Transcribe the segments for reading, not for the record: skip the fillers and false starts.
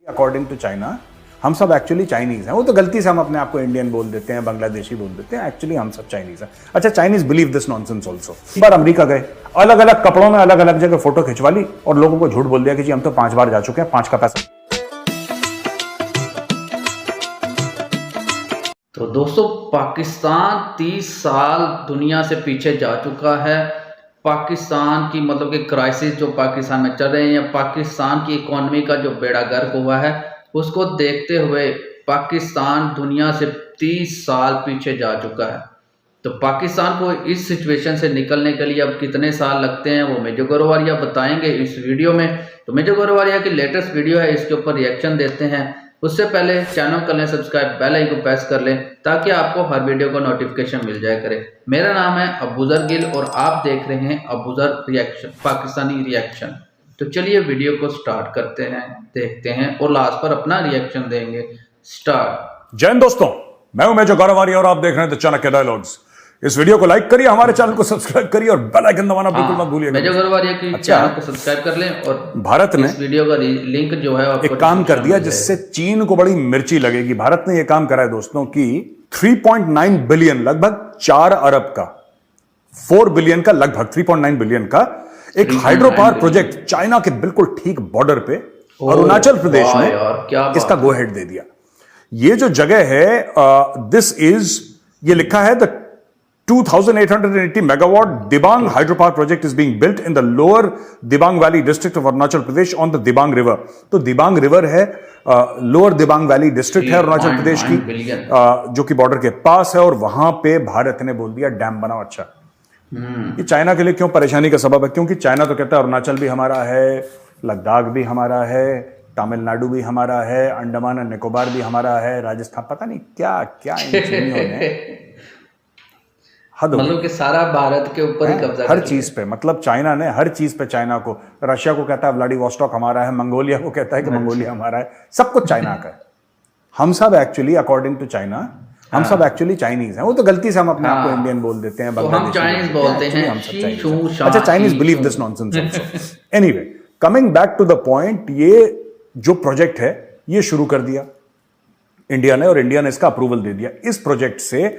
According to China हम सब actually Chinese हैं। वो तो गलती से हम अपने आप को इंडियन बोल देते हैं, बांग्लादेशी बोल देते हैं, एक्चुअली हम सब चाइनीज हैं। अच्छा, Chinese believe this nonsense also. एक बार अमेरिका गए, अलग अलग कपड़ों में अलग अलग जगह फोटो खिंचवा ली और लोगों को झूठ बोल दिया कि जी हम तो 5 बार जा चुके हैं, 5 का पैसा। तो दोस्तों, पाकिस्तान 30 साल दुनिया से पीछे जा चुका है। पाकिस्तान की मतलब कि क्राइसिस जो पाकिस्तान में चल रहे हैं, या पाकिस्तान की इकोनॉमी का जो बेड़ा गर्क हुआ है, उसको देखते हुए पाकिस्तान दुनिया से 30 साल पीछे जा चुका है। तो पाकिस्तान को इस सिचुएशन से निकलने के लिए अब कितने साल लगते हैं वो मेजर गोरवारिया बताएंगे इस वीडियो में। तो मेजर गोरवारिया की लेटेस्ट वीडियो है, इसके ऊपर रिएक्शन देते हैं। उससे पहले चैनल कर लें सब्सक्राइब, बेल आइकन को प्रेस कर लें ताकि आपको हर वीडियो का नोटिफिकेशन मिल जाया करे। मेरा नाम है अबूजर गिल और आप देख रहे हैं अबूजर रिएक्शन, पाकिस्तानी रिएक्शन। तो चलिए वीडियो को स्टार्ट करते हैं, देखते हैं और लास्ट पर अपना रिएक्शन देंगे। स्टार्ट। जय हिंद दोस्तों, मैं हूं मेजर गोरवारिया और आप देख रहे हैं द चाणक्य डायलॉग्स। इस वीडियो को लाइक करिए, हमारे चैनल को सब्सक्राइब करिए और बेल आइकन दबाना बिल्कुल मत भूलिएगा। मेजर गोरवारिया की चैनल को सब्सक्राइब कर लें और भारत ने इस वीडियो का लिंक जो है एक काम कर दिया जिससे चीन को बड़ी मिर्ची लगेगी। भारत ने यह काम करा है दोस्तों कि 3.9 बिलियन, लगभग 4 अरब का, 4 बिलियन का, लगभग 3.9 बिलियन का एक हाइड्रो पावर प्रोजेक्ट चाइना के बिल्कुल ठीक बॉर्डर पे अरुणाचल प्रदेश में इसका गो हेड दे दिया। ये जो जगह है, दिस इज, ये लिखा है the 2880 megawatt Dibang hydropower project is being built in the lower Dibang Valley district of Arunachal Pradesh on the Dibang river। तो Dibang river है, लोअर दिबांग वैली डिस्ट्रिक्ट है अरुणाचल प्रदेश की, जो कि बॉर्डर के पास है, और वहां पे भारत ने बोल दिया डैम बनाओ। अच्छा, ये चाइना के लिए क्यों परेशानी का सबब है? क्योंकि चाइना तो कहता है अरुणाचल भी हमारा है, लद्दाख भी हमारा है, तमिलनाडु भी हमारा है, अंडमान और निकोबार भी हमारा है, राजस्थान, पता नहीं क्या क्या इन चीनियों ने मतलब कि सारा भारत के ऊपर ही कब्जा, हर चीज पे, मतलब चाइना ने हर चीज पे, चाइना को, रशिया को कहता है व्लादिवोस्टॉक हमारा है, मंगोलिया को कहता है कि मंगोलिया हमारा है, सब कुछ चाइना का है। हम सब एक्चुअली अकॉर्डिंग टू चाइना हम सब एक्चुअली चाइनीज हैं। वो तो गलती से हम अपने आप को इंडियन बोल देते हैं, तो हम चाइनीज बोलते हैं, हम सब चाइनीज। अच्छा, Chinese believe this nonsense also. Anyway, coming back to the point, ये जो प्रोजेक्ट है ये शुरू कर दिया इंडिया ने, और इंडिया ने इसका अप्रूवल दे दिया। इस प्रोजेक्ट से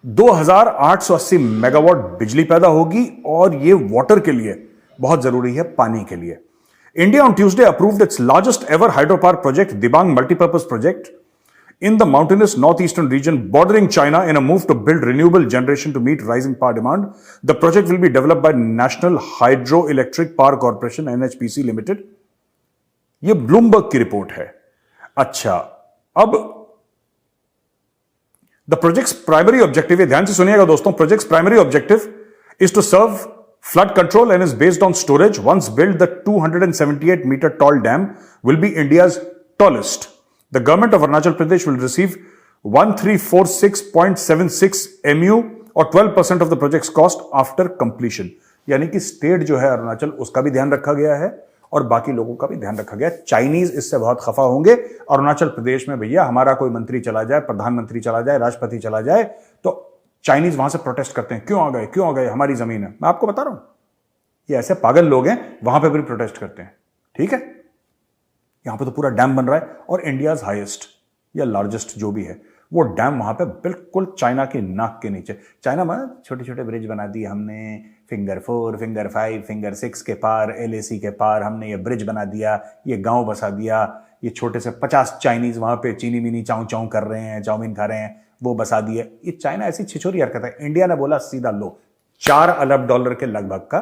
2880 मेगावाट बिजली पैदा होगी, और ये वाटर के लिए बहुत जरूरी है, पानी के लिए। India on Tuesday approved its largest ever hydro power project, Dibang multipurpose project in the mountainous northeastern region bordering China in a move to build renewable generation to meet rising power demand. The project will be developed by National Hydroelectric Power Corporation NHPC Limited. ये Bloomberg की report है। अच्छा, अब the projects primary objective, ये ध्यान से सुनिएगा दोस्तों, project's primary objective is to serve flood control and is based on storage. Once built, the 278 meter tall dam will be India's tallest. The government of Arunachal Pradesh will receive 1346.76 MU और 12% of the project's cost after completion। यानी कि state जो है अरुणाचल, उसका भी ध्यान रखा गया है और बाकी लोगों का भी ध्यान रखा गया है। चाइनीज इससे बहुत खफा होंगे। अरुणाचल प्रदेश में भैया हमारा कोई मंत्री चला जाए, प्रधानमंत्री चला जाए, राष्ट्रपति चला जाए, तो चाइनीज वहां से प्रोटेस्ट करते हैं, क्यों आ गए, क्यों आ गए, हमारी जमीन है। मैं आपको बता रहा हूं, ये ऐसे पागल लोग हैं, वहां पे भी प्रोटेस्ट करते हैं। ठीक है, यहां पे तो पूरा डैम बन रहा है, और इंडियाज हाईएस्ट या लार्जेस्ट जो भी है वो डैम वहां पे बिल्कुल चाइना की नाक के नीचे। चाइना में छोटे छोटे ब्रिज बना दिए हमने, फिंगर 4, फिंगर 5, फिंगर 6 के पार, LAC के पार हमने ये ब्रिज बना दिया, ये गांव बसा दिया, ये छोटे से 50 चाइनीज वहां पे चीनी मिनी चाऊ चाऊ कर रहे हैं, चाउमीन खा रहे हैं, वो बसा दिए। ये चाइना ऐसी छिछोरी हरकत है। इंडिया ने बोला सीधा लो, $4 अरब के लगभग का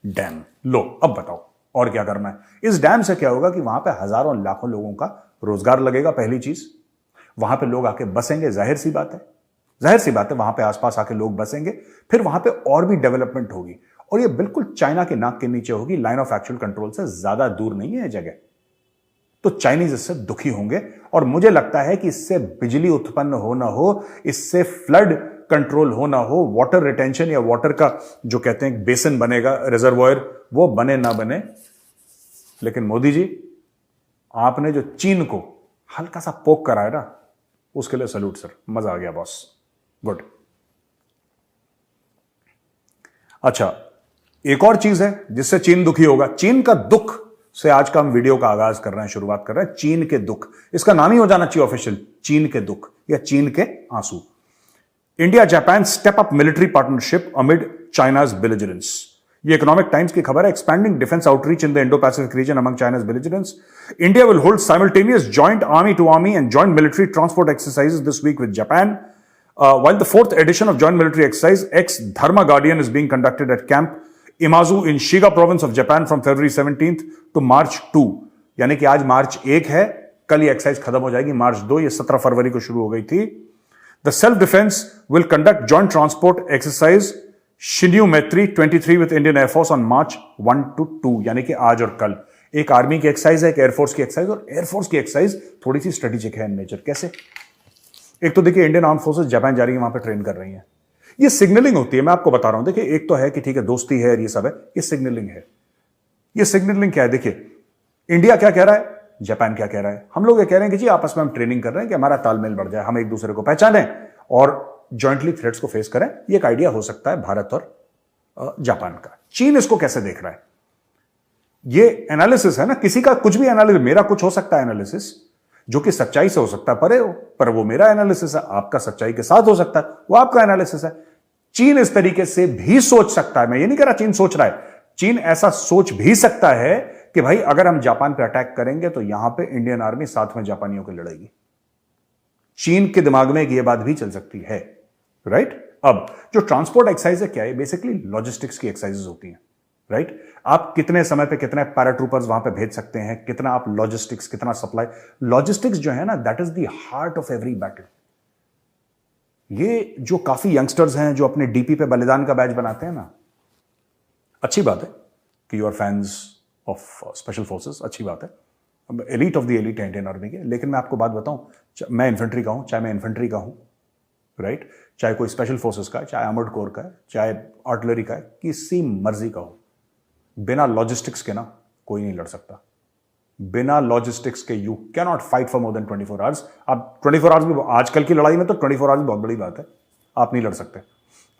डैम लो, अब बताओ और क्या करना है। इस डैम से क्या होगा कि वहां पे हजारों लाखों लोगों का रोजगार लगेगा। पहली चीज, वहां पे लोग आके बसेंगे, जाहिर सी बात है, जाहिर सी बात है, वहां पे आसपास आके लोग बसेंगे, फिर वहां पे और भी डेवलपमेंट होगी, और ये बिल्कुल चाइना के नाक के नीचे होगी, लाइन ऑफ एक्चुअल कंट्रोल से ज्यादा दूर नहीं है ये जगह। तो चाइनीज इससे दुखी होंगे, और मुझे लगता है कि इससे बिजली उत्पन्न हो ना हो, इससे फ्लड कंट्रोल हो ना हो, वाटर रिटेंशन या वाटर का जो कहते हैं बेसिन बनेगा, रिजर्वॉयर, वो बने ना बने, लेकिन मोदी जी आपने जो चीन को हल्का सा पोक कराया ना, उसके लिए सैल्यूट सर, मजा आ गया बॉस, गुड। अच्छा, एक और चीज है जिससे चीन दुखी होगा। चीन का दुख से आज का हम वीडियो का आगाज कर रहे हैं, शुरुआत कर रहे हैं। चीन के दुख, इसका नाम ही हो जाना चाहिए ऑफिशियल, चीन के दुख या चीन के आंसू। India Japan step up military partnership amid China's belligerence. ये इकोनॉमिक टाइम्स की खबर है। Expanding defence outreach in the Indo Pacific region among China's belligerence, India will hold simultaneous joint army to army and joint military transport exercises this week with Japan. While the fourth edition of joint military exercise ex Dharma Guardian is being conducted at Camp Imazu in Shiga province of Japan from February 17th to March 2. यानी कि आज मार्च 1 है, कल ये exercise खत्म हो जाएगी मार्च 2, ये 17 फरवरी को शुरू हो गई थी. The self defense will conduct joint transport exercise Shinyu Maitri 23 with Indian Air Force on March 1 to 2. यानी कि आज और कल एक आर्मी की एक्सरसाइज है, एक एयरफोर्स की एक्सरसाइज, और एयरफोर्स की एक्सरसाइज थोड़ी सी स्ट्रेटेजिक है इन नेचर. कैसे? एक तो देखिए इंडियन आर्म फोर्सेस जापान जा रही है, वहां पे ट्रेन कर रही हैं. ये सिग्नलिंग होती है, मैं आपको बता रहा हूं. देखिए एक तो है कि ठीक है दोस्ती है, ये सब है, ये सिग्नलिंग है. ये सिग्नलिंग क्या है? देखिए इंडिया क्या कह रहा है, जापान क्या कह रहा है. हम लोग ये कह रहे हैं कि जी आपस में हम ट्रेनिंग कर रहे हैं कि हमारा तालमेल बढ़ जाए, हम एक दूसरे को पहचानें और जॉइंटली थ्रेट्स को फेस करें. ये एक आइडिया हो सकता है भारत और जापान का. चीन इसको कैसे देख रहा है? ये एनालिसिस है ना, किसी का कुछ भी एनालिसिस, मेरा कुछ हो सकता है एनालिसिस जो कि सच्चाई से हो सकता है परे हो, पर वो मेरा एनालिसिस है. आपका सच्चाई के साथ हो सकता है, वो आपका एनालिसिस है. चीन इस तरीके से भी सोच सकता है. मैं ये नहीं कह रहा चीन सोच रहा है, चीन ऐसा सोच भी सकता है कि भाई अगर हम जापान पे अटैक करेंगे तो यहां पे इंडियन आर्मी साथ में जापानियों को लड़ेगी. चीन के दिमाग में ये बात भी चल सकती है, राइट. अब जो ट्रांसपोर्ट एक्सरसाइज है क्या है? बेसिकली लॉजिस्टिक्स की एक्सरसाइजेस होती हैं, राइट. आप कितने समय पे कितने पैराट्रूपर्स वहां पे भेज सकते हैं, कितना आप लॉजिस्टिक्स, कितना सप्लाई. लॉजिस्टिक्स जो है ना, that is the heart of every battle. ये जो काफी यंगस्टर्स हैं जो अपने डीपी पे बलिदान का बैज बनाते हैं ना, अच्छी बात है कि you are fans of special forces, अच्छी बात है. एलीट ऑफ द एलीट है इंडियन आर्मी के. लेकिन मैं आपको बात बताऊं, मैं इन्फेंट्री का हूं, चाहे मैं इन्फेंट्री का हूं, राइट, चाहे कोई स्पेशल फोर्सेस का है, चाहे आर्मर्ड कोर का है, चाहे आर्टिलरी का है, किसी मर्जी का हो, बिना लॉजिस्टिक्स के ना कोई नहीं लड़ सकता. बिना लॉजिस्टिक्स के you can not fight for more than 24 hours. आप 24 आवर्स भी, आजकल की लड़ाई में तो 24 आवर्स बहुत बड़ी बात है, आप नहीं लड़ सकते.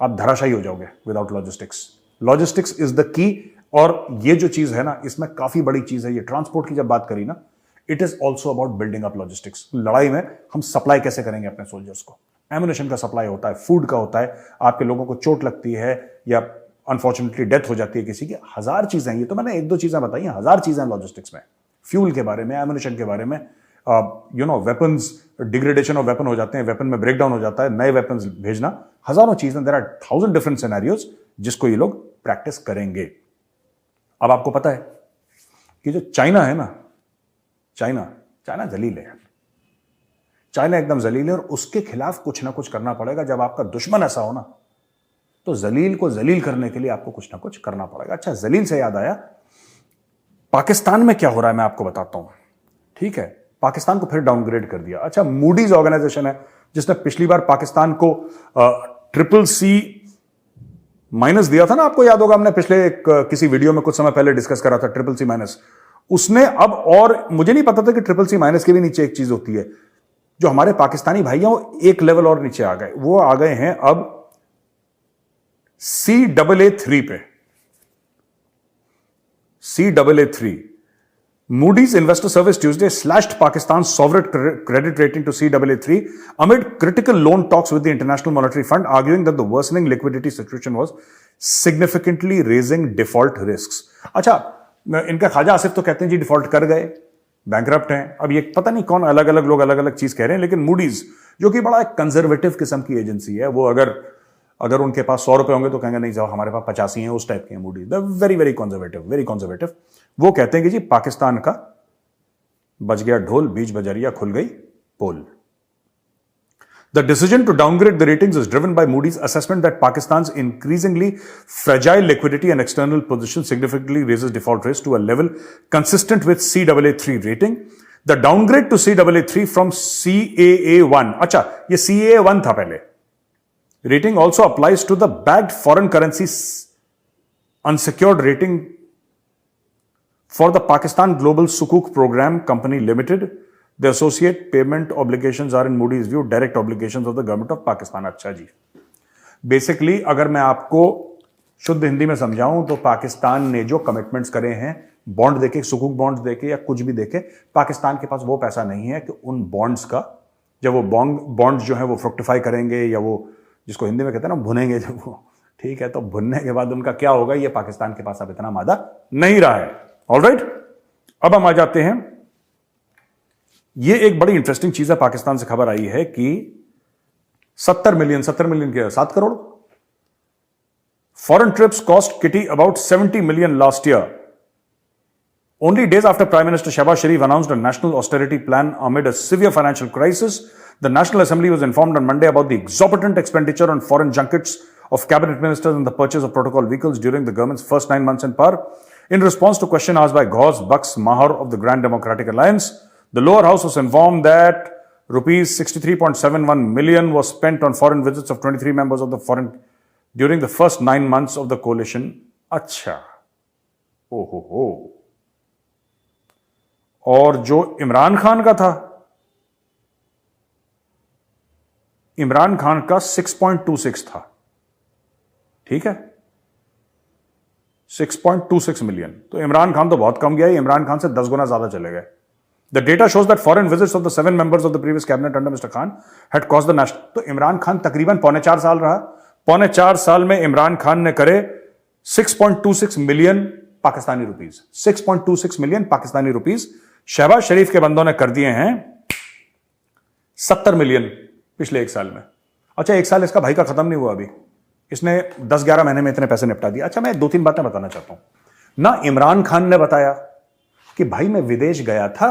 आप धराशायी हो जाओगे without logistics. Logistics is the key. और ये जो चीज है ना, इसमें काफी बड़ी चीज है. ये ट्रांसपोर्ट की जब बात करी ना, it is also about building up logistics. लड़ाई में हम सप्लाई कैसे करेंगे अपने सोल्जर्स को. एम्युनिशन का सप्लाई होता है, फूड का होता है, आपके लोगों को चोट लगती है या अनफॉर्चुनेटली डेथ हो जाती है किसी की, हजार चीजें. ये तो मैंने एक दो चीजें बताई हैं, हजार चीजें लॉजिस्टिक्स में. फ्यूल के बारे में, एम्युनिशन के बारे में, वेपन्स, डिग्रेडेशन ऑफ वेपन हो जाते हैं, वेपन में ब्रेकडाउन हो जाता है, नए वेपन्स भेजना, हजारों चीजें. देयर आर 1000 डिफरेंट सिनेरियोज जिसको ये लोग प्रैक्टिस करेंगे. अब आपको पता है कि जो चाइना है ना, चाइना जलील है. चाइना एकदम जलील है और उसके खिलाफ कुछ ना कुछ करना पड़ेगा. जब आपका दुश्मन ऐसा हो ना, तो जलील को जलील करने के लिए आपको कुछ ना कुछ करना पड़ेगा. अच्छा, जलील से याद आया, पाकिस्तान में क्या हो रहा है मैं आपको बताता हूं. ठीक है, पाकिस्तान को फिर डाउनग्रेड कर दिया. अच्छा, मूडीज ऑर्गेनाइजेशन है जिसने पिछली बार पाकिस्तान को CCC- दिया था ना, आपको याद होगा, हमने पिछले किसी वीडियो में कुछ समय पहले डिस्कस करा था CCC-. उसने अब, और मुझे नहीं पता था कि CCC- के भी नीचे एक चीज होती है. जो हमारे पाकिस्तानी भाई हैं वो एक लेवल और नीचे आ गए. वो आ गए हैं अब CAA3 पे. CAA3. Moody's Investor Service Tuesday slashed Pakistan's sovereign credit rating to CAA3 amid critical loan talks with the International Monetary Fund, arguing that the worsening liquidity situation was significantly raising default risks. अच्छा, इनका ख्वाजा आसिफ तो कहते हैं जी default कर गए, bankrupt हैं. अब ये पता नहीं कौन, अलग अलग लोग अलग अलग चीज कह रहे हैं. लेकिन मूडीज जो कि बड़ा एक कंजर्वेटिव किस्म की एजेंसी है, वो अगर उनके पास 100 रुपए होंगे तो कहेंगे नहीं साहब हमारे पास 85 हैं, उस टाइप के हैं मूडीज. Very very conservative. वो कहते हैं कि जी पाकिस्तान का बज गया ढोल, बीच बजरिया खुल गई पोल. The decision to downgrade the ratings is driven by Moody's assessment that Pakistan's increasingly fragile liquidity and external position significantly raises default risk to a level consistent with CAA3 rating. The downgrade to CAA3 from CAA1, अच्छा ये CAA1 था पहले. Rating also applies to the backed foreign currency unsecured rating for the Pakistan Global Sukuk Program Company Limited. The associate payment obligations are in Moody's view direct obligations of the government of Pakistan. अच्छा जी, basically अगर मैं आपको शुद्ध हिंदी में समझाऊं तो पाकिस्तान ने जो कमिटमेंट्स करे हैं बॉन्ड देके, सुकूक बॉन्ड देके या कुछ भी देके, पाकिस्तान के पास वो पैसा नहीं है कि उन बॉन्ड्स का, जब वो बॉन्ड्स जो है वो फ्रुक्टिफाई करेंगे या वो जिसको हिंदी में कहते हैं ना भुनेंगे जब वो, ठीक है, तो भुनने के बाद उनका क्या होगा, ये पाकिस्तान के पास अब इतना मादा नहीं रहा है। ऑलराइट, अब हम आ जाते हैं, ये एक बड़ी इंटरेस्टिंग चीज है, पाकिस्तान से खबर आई है कि 70 मिलियन के 7 crore foreign trips cost kitty about 70 million last year. Only days after Prime Minister Shehbaz Sharif announced a national austerity plan amid a severe financial crisis, the National Assembly was informed on Monday about the exorbitant expenditure on foreign junkets of cabinet ministers and the purchase of protocol vehicles during the government's first 9 months in power. In response to question asked by Ghaus Baksh Mahar of the Grand Democratic Alliance, the lower house was informed that rupees 63.71 million was spent on foreign visits of 23 members of the foreign during the first 9 months of the coalition. Acha. Oh ho ho. और जो इमरान खान का था, इमरान खान का 6.26 था, ठीक है, 6.26 million. तो इमरान खान तो बहुत कम गया, इमरान खान से 10 गुना ज्यादा चले गए। The data shows that foreign visits of the 7 members of the previous cabinet under mister Khan had cost the national, तो इमरान खान तकरीबन 4.25 साल रहा, 4.25 साल में इमरान खान ने करे 6.26 million Pakistani rupees, 6.26 million Pakistani rupees. Shahbaz Sharif के बंदों ने कर दिए हैं 70 मिलियन पिछले 1 साल में। अच्छा, 1 साल इसका भाई का खत्म नहीं हुआ अभी, इसने 10-11 महीने में इतने पैसे निपटा दिए। अच्छा, मैं 2-3 बातें बताना चाहता हूं ना। इमरान खान ने बताया कि भाई मैं विदेश गया था,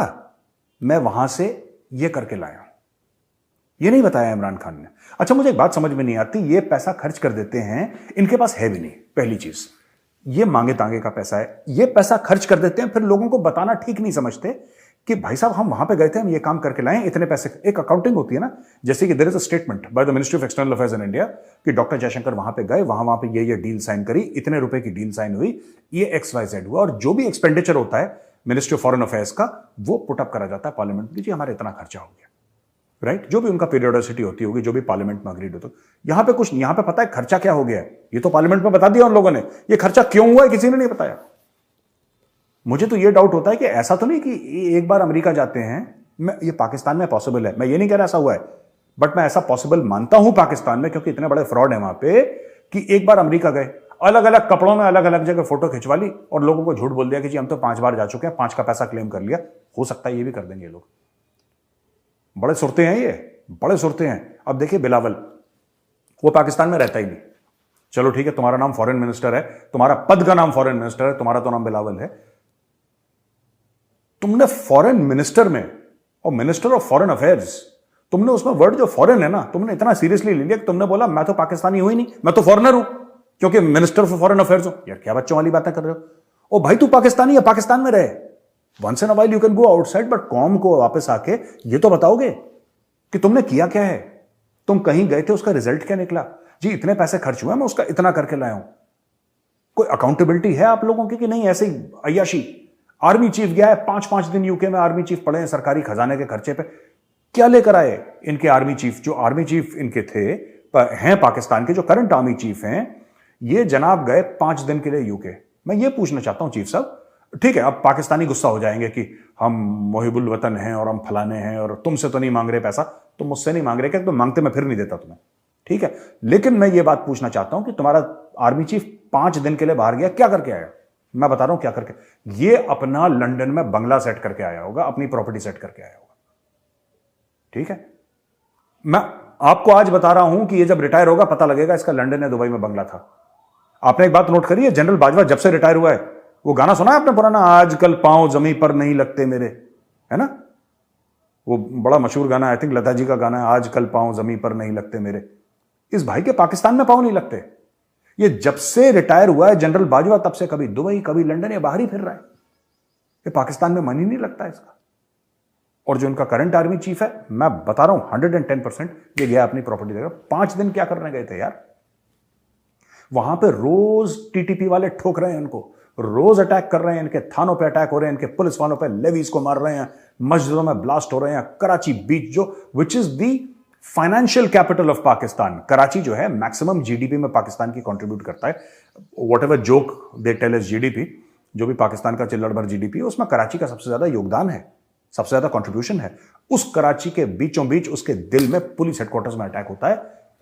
मैं वहां से ये करके लाया हूं, ये नहीं बताया इमरान खान ने। अच्छा, मुझे एक बात समझ में नहीं आती, ये पैसा खर्च कर देते हैं, इनके पास है भी नहीं, पहली चीज ये मांगे तांगे का पैसा है, ये पैसा खर्च कर देते हैं, फिर लोगों को बताना ठीक नहीं समझते कि भाई साहब हम वहां पे गए थे, हम ये काम करके लाए, इतने पैसे। एक अकाउंटिंग होती है ना, जैसे कि there is a statement by the ministry of external affairs in India कि डॉक्टर जयशंकर वहां पे गए, वहां पे ये डील साइन करी, इतने रुपए की डील साइन हुई, ये XYZ हुआ, और जो भी एक्सपेंडिचर होता है मिनिस्ट्री ऑफ फॉरेन अफेयर्स का, वो पुटअप करा जाता है पार्लियामेंट में, जी हमारा इतना खर्चा हो गया, राइट, जो भी उनका पीरियोडिसिटी होती होगी, जो भी पार्लियामेंट में अग्रीड होता। यहां पे कुछ, यहां पे पता है खर्चा क्या हो गया है, ये तो पार्लियामेंट में बता दिया उन लोगों ने, ये खर्चा क्यों हुआ है किसी ने नहीं बताया। मुझे तो ये डाउट होता है कि ऐसा तो नहीं कि एक बार अमेरिका जाते हैं, मैं ये पाकिस्तान में पॉसिबल है, मैं ये नहीं कह रहा ऐसा हुआ है, बट मैं ऐसा पॉसिबल मानता हूं पाकिस्तान में, क्योंकि इतने बड़े फ्रॉड है वहां पे कि एक बार अमेरिका गए, अलग अलग कपड़ों में अलग अलग जगह फोटो खिंचवा ली और लोगों को झूठ बोल दिया कि जी हम तो 5 बार जा चुके हैं, 5 का पैसा क्लेम कर लिया। हो सकता है ये भी कर देंगे लोग, बड़े सुरते हैं ये, बड़े सुरते हैं। अब देखिए बिलावल, वो पाकिस्तान में रहता ही नहीं, चलो ठीक है, तुम्हारा नाम फॉरेन मिनिस्टर है, तुम्हारा पद का नाम फॉरेन मिनिस्टर है, तुम्हारा तो नाम बिलावल है, तुमने फॉरेन मिनिस्टर में और मिनिस्टर ऑफ फॉरेन अफेयर्स, तुमने उसमें वर्ड जो फॉरेन है ना, तुमने इतना सीरियसली ले लिया कि तुमने बोला मैं तो पाकिस्तानी हूं ही नहीं, मैं तो फॉरेनर हूं क्योंकि मिनिस्टर ऑफ फॉरेन अफेयर्स हूं। यार क्या बच्चों वाली बातें कर रहे हो? ओ भाई तू पाकिस्तानी है, पाकिस्तान में रहे, once in a while you can go outside, but कौम को वापस आके ये तो बताओगे कि तुमने किया क्या है, तुम कहीं गए थे, उसका रिजल्ट क्या निकला, जी इतने पैसे खर्च हुए, मैं उसका इतना करके लाया हूं। कोई अकाउंटेबिलिटी है आप लोगों की कि नहीं? ऐसे ही अय्याशी। आर्मी चीफ गया है 5-5 दिन यूके में, आर्मी चीफ पड़े हैं सरकारी खजाने के खर्चे पे, क्या लेकर आए इनके आर्मी चीफ? जो आर्मी चीफ इनके थे हैं पाकिस्तान के, जो करंट आर्मी चीफ हैं, ये जनाब गए 5 दिन के लिए यूके। मैं ये पूछना चाहता हूं चीफ साहब, ठीक है अब पाकिस्तानी गुस्सा हो जाएंगे कि हम मोहिबुल वतन हैं और हम फलाने हैं और तुमसे तो नहीं मांग रहे पैसा, तुम मुझसे नहीं मांग रहे, क्या तो मांगते मैं फिर नहीं देता तुम्हें, ठीक है। लेकिन मैं ये बात पूछना चाहता हूं कि तुम्हारा आर्मी चीफ 5 दिन के लिए बाहर गया, क्या करके आया? मैं बता रहा हूं क्या करके, ये अपना लंदन में बंगला सेट करके आया होगा, अपनी प्रॉपर्टी सेट करके आया होगा, ठीक है। मैं आपको आज बता रहा हूं कि ये जब रिटायर होगा पता लगेगा इसका लंदन या दुबई में बंगला था। आपने एक बात नोट करी है, जनरल बाजवा जब से रिटायर हुआ है, वो गाना सुना है आपने पुराना, आजकल पांव जमीन पर नहीं लगते मेरे, है ना, वो बड़ा मशहूर गाना, आई थिंक लता जी का गाना है, आजकल पांव जमीन पर नहीं लगते मेरे। इस भाई के पाकिस्तान में पांव नहीं लगते। ये जब से रिटायर हुआ है जनरल बाजवा, तब से कभी दुबई कभी लंदन या बाहर ही फिर रहा है, ये पाकिस्तान में मन ही नहीं लगता इसका। और जो उनका करंट आर्मी चीफ है, मैं बता रहा हूं 110% ये गया अपनी प्रॉपर्टी देगा। 5 दिन क्या करने गए थे यार? वहां पे रोज टीटीपी वाले ठोक रहे हैं इनको, रोज अटैक कर रहे हैं, इनके थानों पे अटैक हो रहे हैं, इनके पुलिस वालों पे लेवीज को मार रहे हैं, मस्जिदों में ब्लास्ट हो रहे हैं। कराची बीच जो which is the financial capital of Pakistan, Karachi जो है मैक्सिमम जीडीपी में पाकिस्तान की कंट्रीब्यूट करता है, whatever joke they tell is GDP, जो भी पाकिस्तान का चिल्लड़ भर जीडीपी है उसमें कराची का सबसे ज्यादा योगदान है, सबसे ज्यादा कंट्रीब्यूशन है। उस कराची के बीचों बीच उसके दिल में पुलिस हेडक्वार्टर्स में अटैक होता है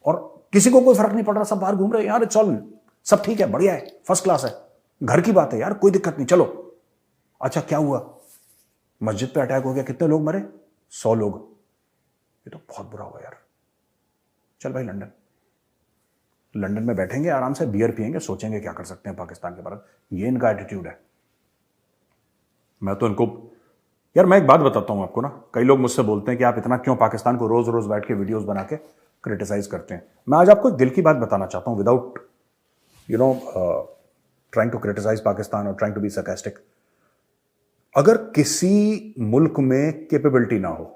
और किसी को कोई फर्क नहीं पड़ रहा, सब बाहर घूम रहे हैं यार, इट्स ऑल, सब ठीक है, बढ़िया है, फर्स्ट क्लास है, घर की बात है यार, कोई दिक्कत नहीं, चलो। अच्छा क्या हुआ, मस्जिद पे अटैक हो गया, कितने लोग मरे, 100 लोग। ये तो बहुत बुरा हुआ यार। चल भाई लंदन में बैठेंगे आराम से, बियर पिएंगे, सोचेंगे क्या कर सकते हैं पाकिस्तान के बारे में। ये इनका एटीट्यूड है। मैं तो इनको यार, मैं एक बात बताता हूं आपको ना, कई लोग मुझसे बोलते हैं कि आप इतना क्यों पाकिस्तान को रोज रोज बैठ के वीडियोस बना के क्रिटिसाइज करते हैं। मैं आज आपको एक दिल की बात बताना चाहता हूं, without trying to criticise Pakistan और ट्राइंग टू बी सरकास्टिक। अगर किसी मुल्क में कैपेबिलिटी ना हो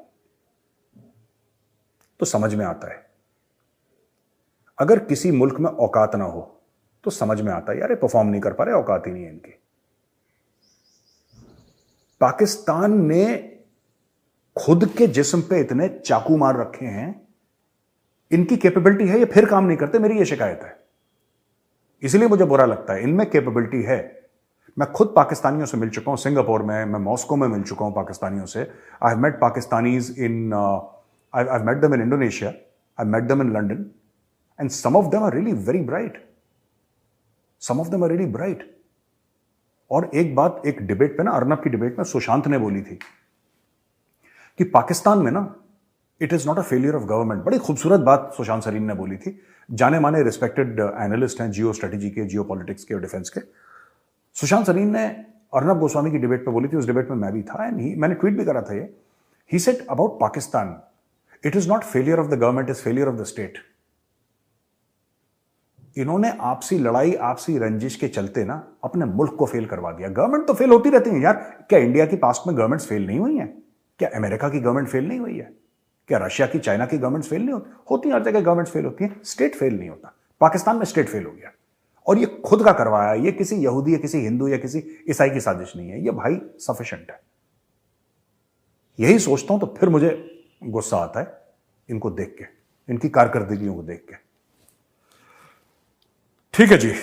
तो समझ में आता है, अगर किसी मुल्क में औकात ना हो तो समझ में आता है यार ये परफॉर्म नहीं कर पा रहे, औकात ही नहीं है इनकी। पाकिस्तान ने खुद के जिस्म पे इतने चाकू मार रखे हैं, इनकी कैपेबिलिटी है, ये फिर काम नहीं करते, मेरी ये शिकायत है। इसलिए मुझे बुरा लगता है, इनमें कैपेबिलिटी है। मैं खुद पाकिस्तानियों से मिल चुका हूं सिंगापुर में, मैं मॉस्को में मिल चुका हूं पाकिस्तानियों से। I have met Pakistanis in I have met them in Indonesia, I met them in London, and some of them are really very bright, some of them are really bright. और एक बात, एक डिबेट पे ना, अर्नब की डिबेट में सुशांत ने बोली थी कि पाकिस्तान में ना it is not a failure of government. बड़ी खूबसूरत बात सुशांत सरीन ने बोली थी। जाने माने रिस्पेक्टेड एनालिस्ट हैं जियो स्ट्रेटेजी के, जियो पॉलिटिक्स के और डिफेंस के। सुशांत सरीन ने अर्नब गोस्वामी की डिबेट पे बोली थी, उस डिबेट में मैं भी था, एंड मैंने ट्वीट भी करा था ये। He said about Pakistan, it is not failure of the government, is failure of the state. इन्होंने आपसी लड़ाई, आपसी रंजिश के चलते ना अपने मुल्क को फेल करवा दिया। गवर्नमेंट तो फेल होती रहती है यार, क्या इंडिया की पास्ट में गवर्नमेंट्स फेल नहीं हुई हैं? क्या अमेरिका की गवर्नमेंट फेल नहीं हुई है? क्या रशिया की, चाइना की गवर्नमेंट्स फेल नहीं होती? हर जगह गवर्नमेंट्स फेल होती हैं, स्टेट फेल नहीं होता। पाकिस्तान में स्टेट फेल हो गया, और ये खुद का करवाया। ये किसी यहूदी या किसी हिंदू या किसी ईसाई की साजिश नहीं है, ये भाई सफिशिएंट है। यही सोचता हूं तो फिर मुझे गुस्सा आता है इनको देख के, इनकी कारकर्दगियों को देख के। ठीक है जी।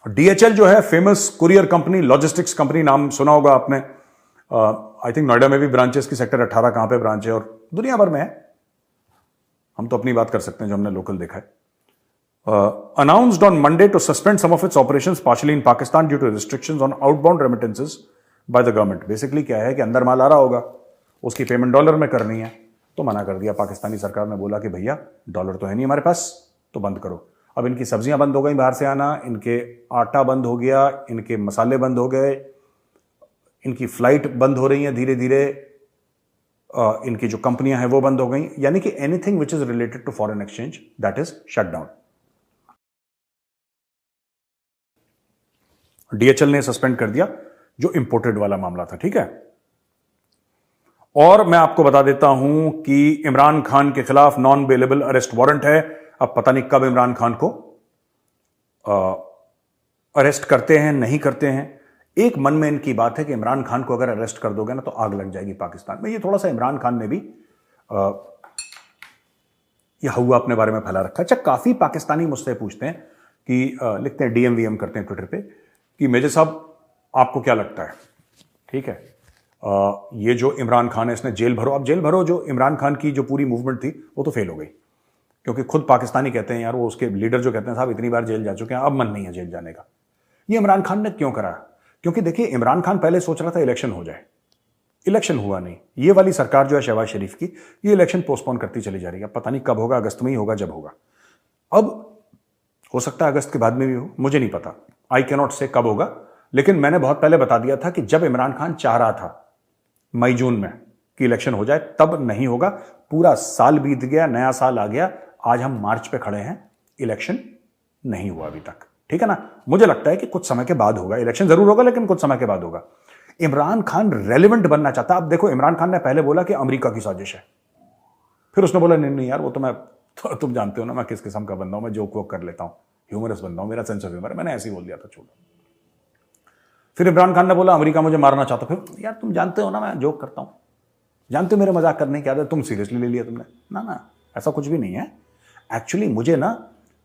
डीएचएल जो है famous courier company, logistics company, नाम सुना होगा आपने। आई थिंक नोएडा में भी ब्रांचेस की, सेक्टर 18 कहां पे ब्रांच है, और दुनिया भर में है। हम तो अपनी बात कर सकते हैं जो हमने लोकल देखा है। Announced on Monday to suspend some of its operations partially in Pakistan due to restrictions on outbound remittances by the government. Basically क्या है कि अंदर माल आ रहा होगा, उसकी पेमेंट डॉलर में करनी है, तो मना कर दिया। पाकिस्तानी सरकार ने बोला कि भैया डॉलर तो है नहीं हमारे पास, तो बंद करो। अब इनकी सब्जियां बंद हो गई बाहर से आना, इनके आटा बंद हो गया, इनके मसाले बंद हो गए, इनकी फ्लाइट बंद हो रही है धीरे धीरे, इनकी जो कंपनियां हैं वो बंद हो गई। यानी कि anything which is related to foreign exchange that is shut down. DHL ने सस्पेंड कर दिया जो इंपोर्टेड वाला मामला था, ठीक है। और मैं आपको बता देता हूं कि इमरान खान के खिलाफ नॉन बेलेबल अरेस्ट वारंट है। अब पता नहीं कब इमरान खान को अरेस्ट करते हैं, नहीं करते हैं। एक मन में इनकी बात है कि इमरान खान को अगर अरेस्ट कर दोगे ना तो आग लग जाएगी पाकिस्तान में। ये थोड़ा सा इमरान खान ने भी यह हुआ अपने बारे में फैला रखा। अच्छा, काफी पाकिस्तानी मुझसे पूछते हैं कि लिखते हैं, डीएम करते हैं ट्विटर पे कि मेजर साहब आपको क्या लगता है, ठीक है, ये जो इमरान खान है इसने जेल भरो। अब जेल भरो, जो इमरान खान की जो पूरी मूवमेंट थी वो तो फेल हो गई, क्योंकि खुद पाकिस्तानी कहते हैं यार, वो उसके लीडर जो कहते हैं साहब इतनी बार जेल जा चुके हैं, अब मन नहीं है जेल जाने का। ये इमरान खान ने क्यों करा? क्योंकि देखिए, इमरान खान पहले सोच रहा था इलेक्शन हो जाए, इलेक्शन हुआ नहीं। ये वाली सरकार जो है शहबाज शरीफ की, ये इलेक्शन पोस्टपोन करती चली जा रही है। पता नहीं कब होगा, अगस्त में ही होगा जब होगा। अब हो सकता है अगस्त के बाद में भी हो, मुझे नहीं पता, आई कैन नॉट से कब होगा। लेकिन मैंने बहुत पहले बता दिया था कि जब इमरान खान चाह रहा था मई जून में कि इलेक्शन हो जाए, तब नहीं होगा। पूरा साल बीत गया, नया साल आ गया, आज हम मार्च पे खड़े हैं, इलेक्शन नहीं हुआ अभी तक, ठीक है ना। मुझे लगता है कि कुछ समय के बाद होगा, इलेक्शन जरूर होगा लेकिन कुछ समय के बाद होगा। इमरान खान रेलेवेंट बनना चाहता है। अब देखो, इमरान खान ने पहले बोला कि अमेरिका की साजिश है, फिर उसने बोला नहीं नहीं यार, वो तो मैं, तुम जानते हो ना मैं किस किस्म का बंदा हूं, मैं जोक वोक कर लेता हूं, ह्यूमरस बंदा हूं, मेरा सेंस ऑफ ह्यूमर है, मैंने ऐसे ही बोल दिया था, छोड़ो। फिर इमरान खान ने बोला अमेरिका मुझे मारना चाहता, फिर यार तुम जानते हो ना मैं जोक करता हूं, जानते हो मेरे मजाक करने की आदत, तुम सीरियसली ले लिया तुमने। ना ना, ऐसा कुछ भी नहीं है। एक्चुअली मुझे ना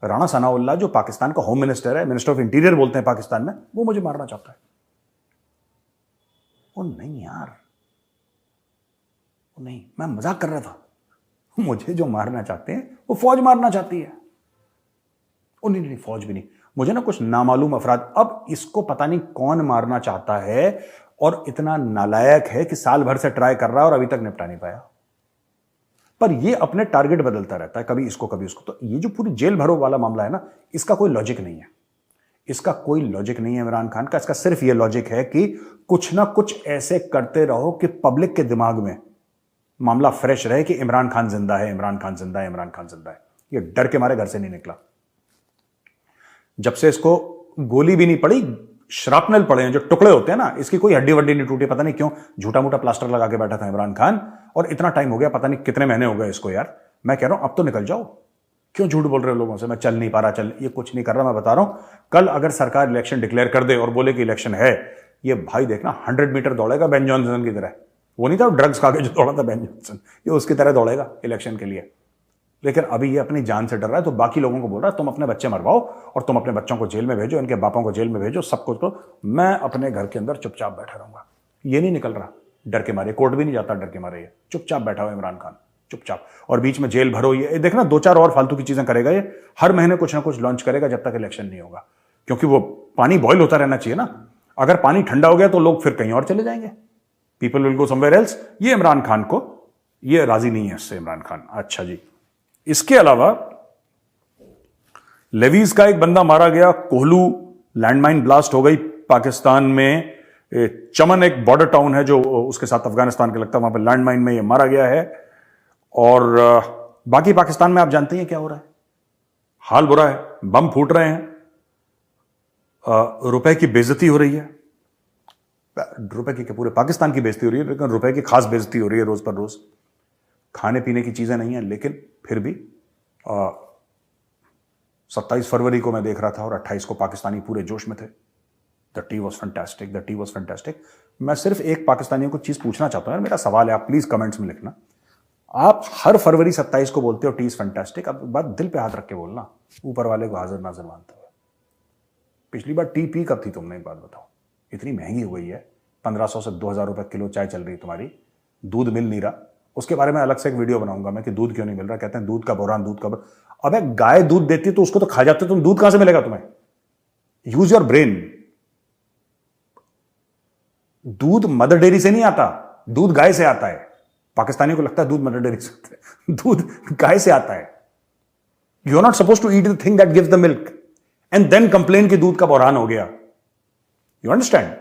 राणा सनाउल्लाह जो पाकिस्तान का होम मिनिस्टर है, मिनिस्टर ऑफ इंटीरियर बोलते हैं पाकिस्तान में, वो मुझे मारना चाहता है। वो नहीं यार, वो नहीं, मैं मजाक कर रहा था। मुझे जो मारना चाहते हैं वो फौज मारना चाहती है। ओ नहीं नहीं, फौज भी नहीं, मुझे ना कुछ नामालूम अफराद, अब इसको पता नहीं कौन मारना चाहता है और इतना नालायक है कि साल भर से ट्राई कर रहा है और अभी तक निपटा नहीं पाया। पर ये अपने टारगेट बदलता रहता है, कभी इसको कभी उसको। तो ये जो पूरी जेल भरो वाला मामला है ना, इसका कोई लॉजिक नहीं है, इसका कोई लॉजिक नहीं है इमरान खान का। इसका सिर्फ ये लॉजिक है कि कुछ ना कुछ ऐसे करते रहो कि पब्लिक के दिमाग में मामला फ्रेश रहे कि इमरान खान जिंदा है, इमरान खान जिंदा है, इमरान खान जिंदा है। ये डर के मारे घर से नहीं निकला। जब से इसको गोली भी नहीं पड़ी, श्रापनल पड़े हैं, जो टुकड़े होते हैं ना, इसकी कोई हड्डी वड्डी नहीं टूटी। पता नहीं क्यों झूठा मूठा प्लास्टर लगा के बैठा था इमरान खान, और इतना टाइम हो गया, पता नहीं कितने महीने हो गए इसको। यार मैं कह रहा हूं अब तो निकल जाओ, क्यों झूठ बोल रहे हो लोगों से, मैं चल नहीं पा रहा, चल, ये कुछ नहीं कर रहा। मैं बता रहा हूं, कल अगर सरकार इलेक्शन डिक्लेयर कर दे और बोले कि इलेक्शन है, ये भाई देखना 100 मीटर दौड़ेगा बेन जॉनसन की तरह। वो नहीं था ड्रग्स खा के जो दौड़ा था बेन जॉनसन, ये उसकी तरह दौड़ेगा इलेक्शन के लिए। लेकिन अभी ये अपनी जान से डर रहा है, तो बाकी लोगों को बोल रहा है तुम अपने बच्चे मरवाओ और तुम अपने बच्चों को जेल में भेजो, इनके बापों को जेल में भेजो, सब कुछ करो, मैं अपने घर के अंदर चुपचाप बैठा रहूंगा। ये नहीं निकल रहा डर के मारे, कोर्ट भी नहीं जाता डर के मारे, ये चुपचाप बैठा हुआ इमरान खान, चुपचाप। और बीच में जेल भरो, ये देखना 2-4 और फालतू की चीजें करेगा ये, हर महीने कुछ ना कुछ लॉन्च करेगा जब तक इलेक्शन नहीं होगा, क्योंकि वो पानी बॉयल होता रहना चाहिए ना। अगर पानी ठंडा हो गया तो लोग फिर कहीं और चले जाएंगे, people will go somewhere else. ये इमरान खान को, ये राजी नहीं है इससे इमरान खान। अच्छा जी, इसके अलावा लेवीज का एक बंदा मारा गया, कोहलू लैंडमाइन ब्लास्ट हो गई पाकिस्तान में। चमन एक बॉर्डर टाउन है जो उसके साथ अफगानिस्तान के लगता है, वहां पर लैंडमाइन में ये मारा गया है। और बाकी पाकिस्तान में आप जानते हैं क्या हो रहा है, हाल बुरा है, बम फूट रहे हैं, रुपए की बेइज्जती हो रही है। रुपए की पूरे पाकिस्तान की बेइज्जती हो रही है, लेकिन रुपए की खास बेइज्जती हो रही है रोज पर रोज। खाने पीने की चीजें नहीं है, लेकिन फिर भी 27 फरवरी को मैं देख रहा था और 28 को पाकिस्तानी पूरे जोश में थे। The T was fantastic, the T was fantastic. मैं सिर्फ एक पाकिस्तानियों को चीज पूछना चाहता हूं यार, मेरा सवाल है, आप प्लीज कमेंट्स में लिखना। आप हर फरवरी 27 को बोलते हो टी इज फैंटास्टिक, अब बात दिल पे हाथ रख के बोलना, ऊपर वाले को हाजिर नाजिर मानते हुए। पिछली बार टी पी कब थी तुमने, एक बात बताओ। इतनी महंगी हो गई है, 1500 से 2000 रुपए किलो चाय चल रही है तुम्हारी, दूध मिल नहीं रहा। उसके बारे में अलग से एक वीडियो बनाऊंगा मैं कि दूध क्यों नहीं मिल रहा। कहते हैं दूध का बहरान, दूध का बहरान। अबे गाय दूध देती है तो उसको तो खा जाते, तुम दूध कहां से मिलेगा तुम्हें? Use your brain. दूध मदर डेयरी से नहीं आता, दूध गाय से आता है। पाकिस्तानियों को लगता है दूध मदर डेयरी से आता है, दूध गाय से आता है। You are not suppose to eat the thing that gives the milk and then complain कि दूध का बहरान हो गया। You understand?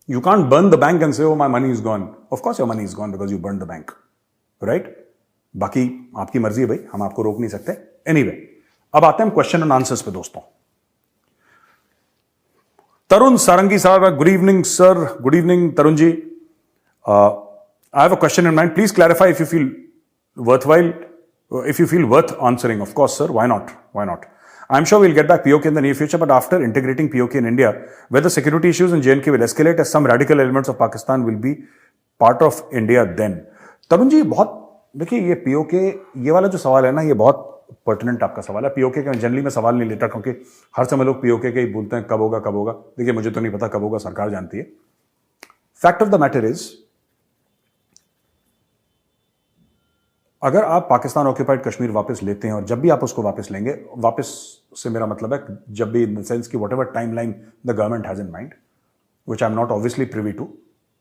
You can't burn the bank and say, oh, my money is gone. Of course your money is gone because you burned the bank. Right? बाकी आपकी मर्जी है भाई, हम आपको रोक नहीं सकते। Anyway, अब आते हैं क्वेश्चन एंड आंसर्स पे दोस्तों। तरुण सारंगी साहब, good evening sir. Good evening Tarun ji. I have a question in mind. Please clarify if you feel worthwhile, if you feel worth answering. Of course, sir. Why not? Why not? I'm sure we'll get back POK in the near future, but after integrating POK in India, whether security issues in J&K will escalate as some radical elements of Pakistan will be part of India then. Tarun ji, बहुत देखिए, ये POK, ये वाला जो सवाल है ना, ये बहुत पर्टिनेंट आपका सवाल है। POK का जनरली मैं सवाल नहीं लेता, क्योंकि हर समय लोग POK के ही बोलते हैं, कब होगा कब होगा। देखिए, मुझे तो नहीं पता कब होगा, सरकार जानती है। Fact of the matter is, अगर आप पाकिस्तान ऑक्यूपाइड कश्मीर वापस लेते हैं, और जब भी आप उसको वापस लेंगे, वापस से मेरा मतलब है जब भी, इन द सेंस कि whatever timeline the government has in mind, which I am not obviously privy to,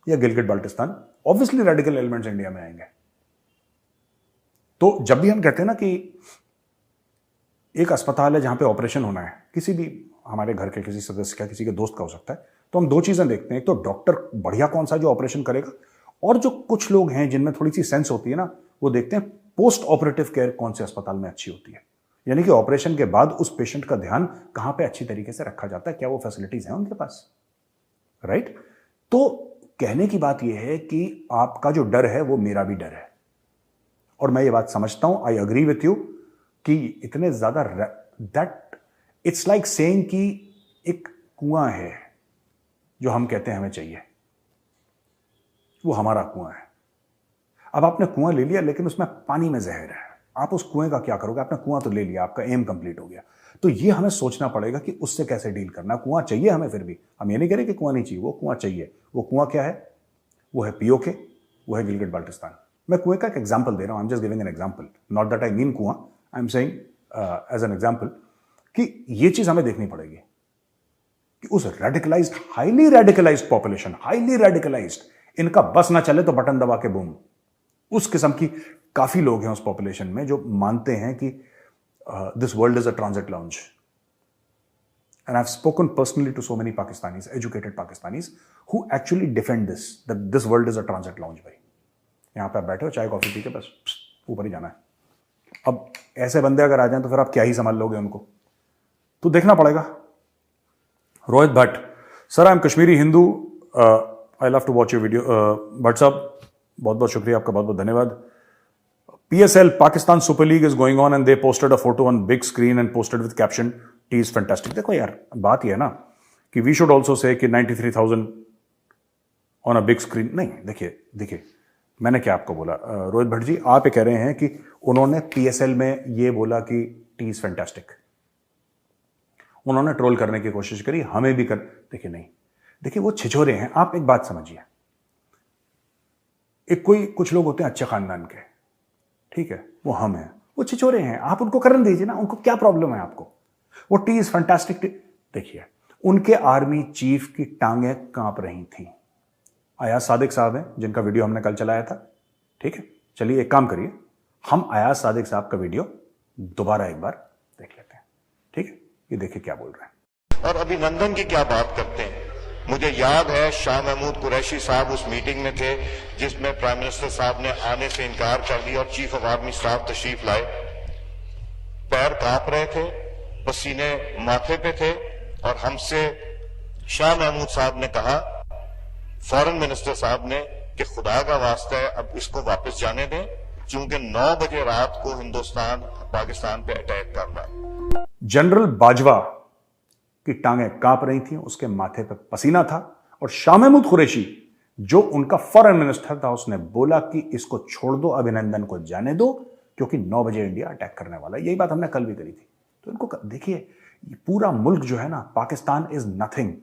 या Gilgit Baltistan, obviously radical elements India में आएंगे। तो जब भी हम कहते हैं ना कि एक अस्पताल है जहां पे ऑपरेशन होना है, किसी भी हमारे घर के किसी सदस्य का, किसी के दोस्त का हो सकता है, तो हम दो चीजें देखते हैं। एक तो डॉक्टर बढ़िया कौन सा जो ऑपरेशन करेगा, और जो कुछ लोग हैं जिनमें थोड़ी सी सेंस होती है ना, वो देखते हैं पोस्ट ऑपरेटिव केयर कौन से अस्पताल में अच्छी होती है, यानी कि ऑपरेशन के बाद उस पेशेंट का ध्यान कहां पे अच्छी तरीके से रखा जाता है, क्या वो फैसिलिटीज हैं उनके पास। राइट? तो कहने की बात यह है कि आपका जो डर है वो मेरा भी डर है, और मैं ये बात समझता हूं, आई अग्री विथ यू, कि इतने ज्यादा दैट इट्स लाइक सेइंग कि एक कुआं है जो हम कहते हैं हमें चाहिए, वो हमारा कुआं है। अब आपने कुआं ले लिया, लेकिन उसमें पानी में जहर है, आप उस कुएं का क्या करोगे? आपने कुआं तो ले लिया, आपका एम कंप्लीट हो गया। तो ये हमें सोचना पड़ेगा कि उससे कैसे डील करना। कुआं चाहिए हमें, फिर भी हम ये नहीं कह रहे कि कुआं नहीं चाहिए, वो कुआं चाहिए। वो कुआं क्या है? वो है पीओके, वो है गिलगित बाल्टिस्तान। मैं कुएं का एक एग्जाम्पल दे रहा हूं, I am just giving an example, not that I mean कुआं, I am saying as an example कि ये चीज हमें देखनी पड़ेगी कि उस radicalised, highly radicalised population, highly radicalised, इनका बस ना चले तो बटन दबा के बूम, उस किस्म की काफी लोग हैं उस पॉपुलेशन में जो मानते हैं कि this world is a transit lounge. And I have spoken personally to so many Pakistanis, educated Pakistanis, who actually defend this, that this world is a transit lounge. भाई यहां पे आप बैठे हो, चाय कॉफी पी के बस ऊपर ही जाना है। अब ऐसे बंदे अगर आ जाएं तो फिर आप क्या ही संभाल लोगे उनको? तो देखना पड़ेगा। Rohit Bhatt, sir I am Kashmiri Hindu, I love to watch your video. Bhatt साहब बहुत बहुत शुक्रिया आपका, बहुत बहुत धन्यवाद। PSL, Pakistan Super League is going on and they posted a photo on big screen and posted with caption T is fantastic. देखो यार, बात ये है ना कि we should also say कि 93,000 on a big screen नहीं। देखिए मैंने क्या आपको बोला, रोहित भट्ट जी, आप ये कह रहे हैं कि उन्होंने PSL में ये बोला कि T is fantastic, उन्होंने ट्रोल करने की कोशिश करी, हमें भी कर। देखिए नहीं, देखिए वो छिछोरे हैं। आप एक बात समझिए, एक कोई कुछ लोग होते हैं अच्छे खानदान के, ठीक है, वो हम हैं, वो छिछोरे हैं, आप उनको करने दीजिए ना, उनको क्या प्रॉब्लम है आपको? वो टी इज फैंटास्टिक। देखिए उनके आर्मी चीफ की टांगें कांप रही थी। अयाज सादिक साहब हैं जिनका वीडियो हमने कल चलाया था, ठीक है। चलिए एक काम करिए, हम अयाज सादिक साहब का वीडियो दोबारा एक बार देख लेते हैं, ठीक है। ये देखिए क्या बोल रहे हैं। और अभिनंदन की क्या बात करते हैं। मुझे याद है शाह महमूद कुरैशी साहब उस मीटिंग में थे जिसमें प्राइम मिनिस्टर साहब ने आने से इनकार कर दिया और चीफ ऑफ आर्मी स्टाफ तशरीफ लाए। पैर कांप रहे थे, पसीने माथे पे थे, और हमसे शाह महमूद साहब ने कहा, फॉरेन मिनिस्टर साहब ने, कि खुदा का वास्ता है अब इसको वापस जाने दें, क्योंकि 9 बजे रात को हिंदुस्तान पाकिस्तान पे अटैक कर रहा है। जनरल बाजवा की टांगें कांप रही थी, उसके माथे पे पसीना था, और शाह महमूद कुरैशी जो उनका फॉरेन मिनिस्टर था उसने बोला कि इसको छोड़ दो, अभिनंदन को जाने दो, क्योंकि 9 बजे इंडिया अटैक करने वाला है। यही बात हमने कल भी करी थी। तो इनको देखिए, पूरा मुल्क जो है ना, Pakistan is nothing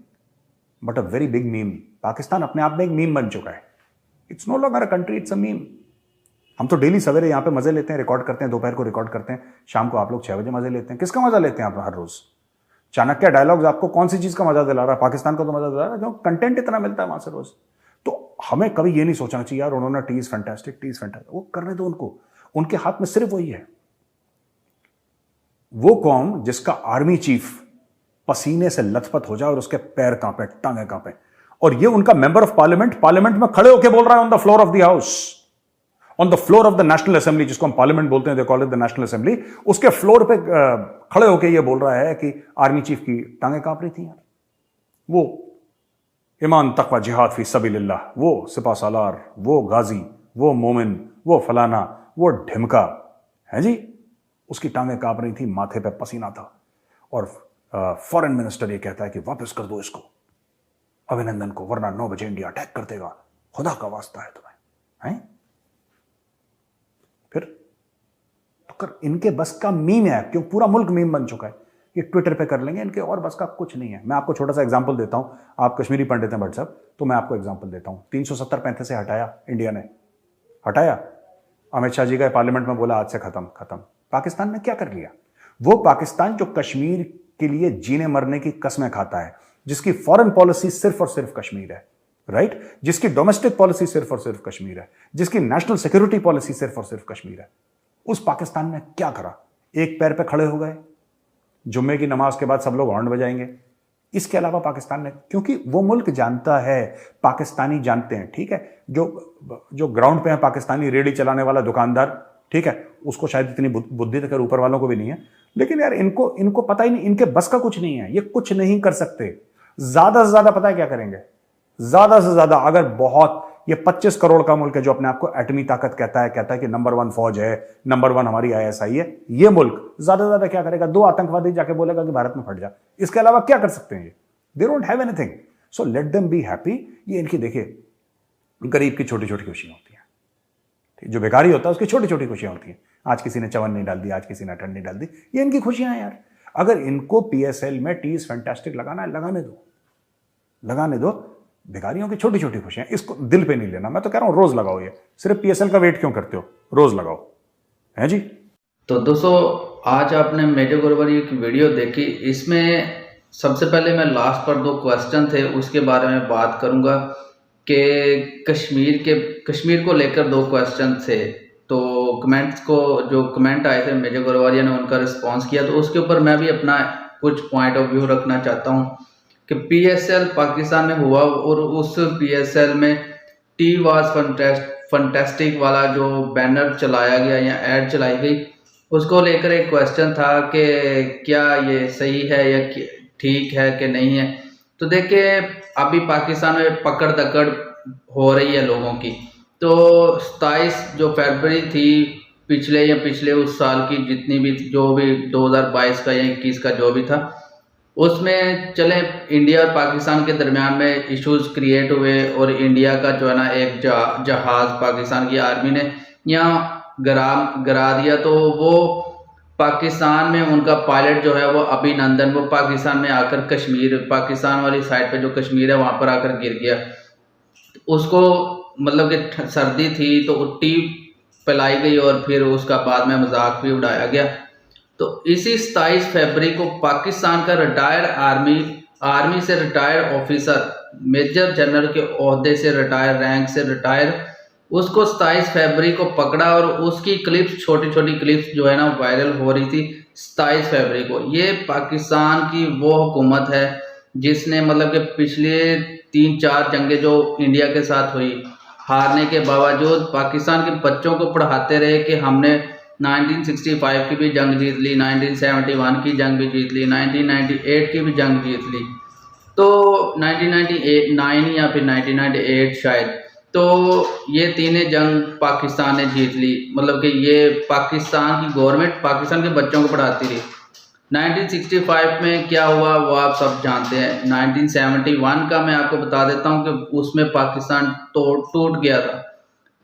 but a very big meme. Pakistan अपने आप में एक मीम बन चुका है। It's no longer a country, it's a meme. हम तो डेली सवेरे यहां पे मजे लेते हैं, रिकॉर्ड करते हैं, दोपहर को रिकॉर्ड करते हैं, शाम को आप लोग 6 बजे मजे लेते हैं। किसका मजा लेते हैं आप हर रोज? चाणक्य डायलॉग्स आपको कौन सी चीज का मजा दिला रहा है? पाकिस्तान का तो मजा दिला रहा है, जो कंटेंट इतना मिलता है वहां से रोज। तो हमें कभी ये नहीं सोचना चाहिए यार उन्होंने T is fantastic, T is fantastic, वो करने दो उनको। उनके हाथ में सिर्फ वही है। वो कौम जिसका आर्मी चीफ पसीने से लथपथ हो जाए और उसके पैर कांपे, टांगे कांपे, और ये उनका मेंबर ऑफ पार्लियामेंट में खड़े होकर बोल रहा है on the floor of the house, on the floor of the national assembly, जिसको हम पार्लियामेंट बोलते हैं, they call it the national assembly, उसके फ्लोर पे खड़े होकर ये बोल रहा है कि आर्मी चीफ की टांगे कांप रही थी यार। वो ईमान तकवा जिहाद फी सबीलिल्लाह, वो सिपा सालार, वो गाजी, वो मोमिन, वो फलाना, वो ढिमका है जी, उसकी टांगे कांप रही थी, माथे पे पसीना था, और फॉरेन मिनिस्टर ये कहता है कि वापस कर दो इसको, अभिनंदन को, वरना 9 बजे इंडिया अटैक कर देगा, खुदा का वास्ता है तुम्हें, हैं? फिर तो कर, इनके बस का मीम है, क्यों पूरा मुल्क मीम बन चुका है। ये ट्विटर पे कर लेंगे, इनके और बस का कुछ नहीं है। मैं आपको छोटा सा एग्जांपल देता हूं, आप कश्मीरी पंडित हैं भट्ट साहब, तो मैं आपको एग्जांपल देता हूं। 370 से हटाया इंडिया ने, हटाया, अमित शाह जी गए पार्लियामेंट में, बोला आज से खत्म। पाकिस्तान ने क्या कर लिया? वो पाकिस्तान जो कश्मीर के लिए जीने मरने की कसमें खाता है, जिसकी फॉरेन पॉलिसी सिर्फ और सिर्फ कश्मीर है, राइट, जिसकी डोमेस्टिक पॉलिसी सिर्फ और सिर्फ कश्मीर है, जिसकी नेशनल सिक्योरिटी पॉलिसी सिर्फ और सिर्फ कश्मीर है, उस पाकिस्तान ने क्या करा? एक पैर पे खड़े हो गए, जुम्मे की नमाज के बाद सब लोग हॉर्न बजाएंगे। इसके अलावा पाकिस्तान ने, क्योंकि वो मुल्क जानता है, पाकिस्तानी जानते हैं, ठीक है, जो ग्राउंड पे है पाकिस्तानी रेडी चलाने वाला दुकानदार, ठीक है, उसको शायद इतनी बुद्धि तक ऊपर वालों को भी नहीं है, लेकिन यार इनको पता ही नहीं, इनके बस का कुछ नहीं है, ये कुछ नहीं कर सकते। ज्यादा से ज्यादा पता है क्या करेंगे? ज्यादा से ज्यादा, अगर बहुत, ये 25 करोड़ का मुल्क है जो अपने आप को एटमी ताकत कहता है कि नंबर 1 फौज है, नंबर 1 हमारी ISI है, ये मुल्क ज्यादा से ज्यादा क्या करेगा? 2 आतंकवादी जाके बोलेगा कि भारत में फट जा। इसके अलावा क्या कर सकते हैं ये? They don't have anything, so let them be happy. ये इनकी देखिए, गरीब की छोटी छोटी खुशियां होती हैं, जो बेकारी होता है उसकी छोटी छोटी खुशियां होती हैं। आज किसी ने चवन नहीं डाल दी, आज किसी ने अठन्नी डाल दी, ये इनकी खुशियां हैं यार। अगर इनको पीएसएल में टी इज फैंटास्टिक लगाना है, लगाने दो। भिखारियों की छोटी छोटी खुशियां, इसको दिल पे नहीं लेना। मैं तो कह रहा हूं रोज लगाओ, ये सिर्फ पीएसएल का वेट क्यों करते हो, रोज लगाओ, है जी। तो दोस्तों, आज आपने मेजर गोरवारिया की वीडियो देखी। इसमें सबसे पहले मैं लास्ट पर 2 क्वेश्चन थे उसके बारे में बात करूंगा कि कश्मीर को लेकर 2 क्वेश्चन थे। तो कमेंट्स को जो कमेंट आए थे मेजर गोरवारिया ने उनका रिस्पांस किया, तो उसके ऊपर मैं भी अपना कुछ पॉइंट ऑफ व्यू रखना चाहता हूं कि पीएसएल पाकिस्तान में हुआ और उस पीएसएल में टी वाज फंटेस्टिक वाला जो बैनर चलाया गया या एड चलाई गई, उसको लेकर एक क्वेश्चन था कि क्या ये सही है या ठीक है कि नहीं है। तो देखिए, अभी पाकिस्तान में पकड़ दकड़ हो रही है लोगों की। तो 27 जो फरवरी थी पिछले उस साल की, जितनी भी जो भी 2022 का या 21 का जो भी था, उसमें चले इंडिया और पाकिस्तान के दरमियान में इश्यूज क्रिएट हुए और इंडिया का जो है ना एक जहाज़ पाकिस्तान की आर्मी ने यहाँ गिरा दिया। तो वो पाकिस्तान में उनका पायलट जो है वो अभिनंदन, वो पाकिस्तान में आकर पाकिस्तान वाली साइड पे जो कश्मीर है वहाँ पर आकर गिर गया। उसको मतलब कि सर्दी थी तो टी पिलाई गई और फिर उसका बाद में मजाक भी उड़ाया गया। तो इसी 27 फरवरी को पाकिस्तान का रिटायर्ड आर्मी से रिटायर्ड ऑफिसर, मेजर जनरल के ओहदे से रिटायर, रैंक से रिटायर, उसको 27 फरवरी को पकड़ा और उसकी क्लिप्स, छोटी छोटी क्लिप्स जो है ना वायरल हो रही थी 27 फरवरी को। ये पाकिस्तान की वो हुकूमत है जिसने मतलब कि पिछले 3-4 जंगें जो इंडिया के साथ हुई, हारने के बावजूद पाकिस्तान के बच्चों को पढ़ाते रहे कि हमने 1965 की भी जंग जीत ली, 1971 की जंग भी जीत ली, 1998 की भी जंग जीत ली, तो 1999 या फिर 1998 शायद, तो ये तीनों जंग पाकिस्तान ने जीत ली। मतलब कि ये पाकिस्तान की गवर्नमेंट पाकिस्तान के बच्चों को पढ़ाती रही। 1965 में क्या हुआ वो आप सब जानते हैं। 1971 का मैं आपको बता देता हूँ कि उसमें पाकिस्तान टूट गया था।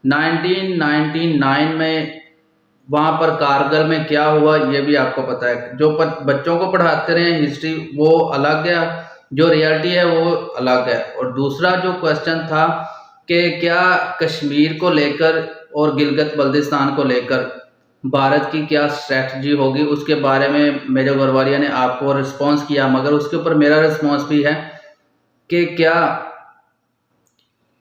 1999 में वहाँ पर कारगिल में क्या हुआ ये भी आपको पता है। जो बच्चों को पढ़ाते रहे हिस्ट्री वो अलग है, जो रियलिटी है वो अलग है। और दूसरा जो क्वेश्चन था कि क्या कश्मीर को लेकर और गिलगित बल्तिस्तान को लेकर भारत की क्या स्ट्रैटेजी होगी, उसके बारे में मेजर गोरवारिया ने आपको रिस्पांस किया, मगर उसके ऊपर मेरा रिस्पांस भी है कि क्या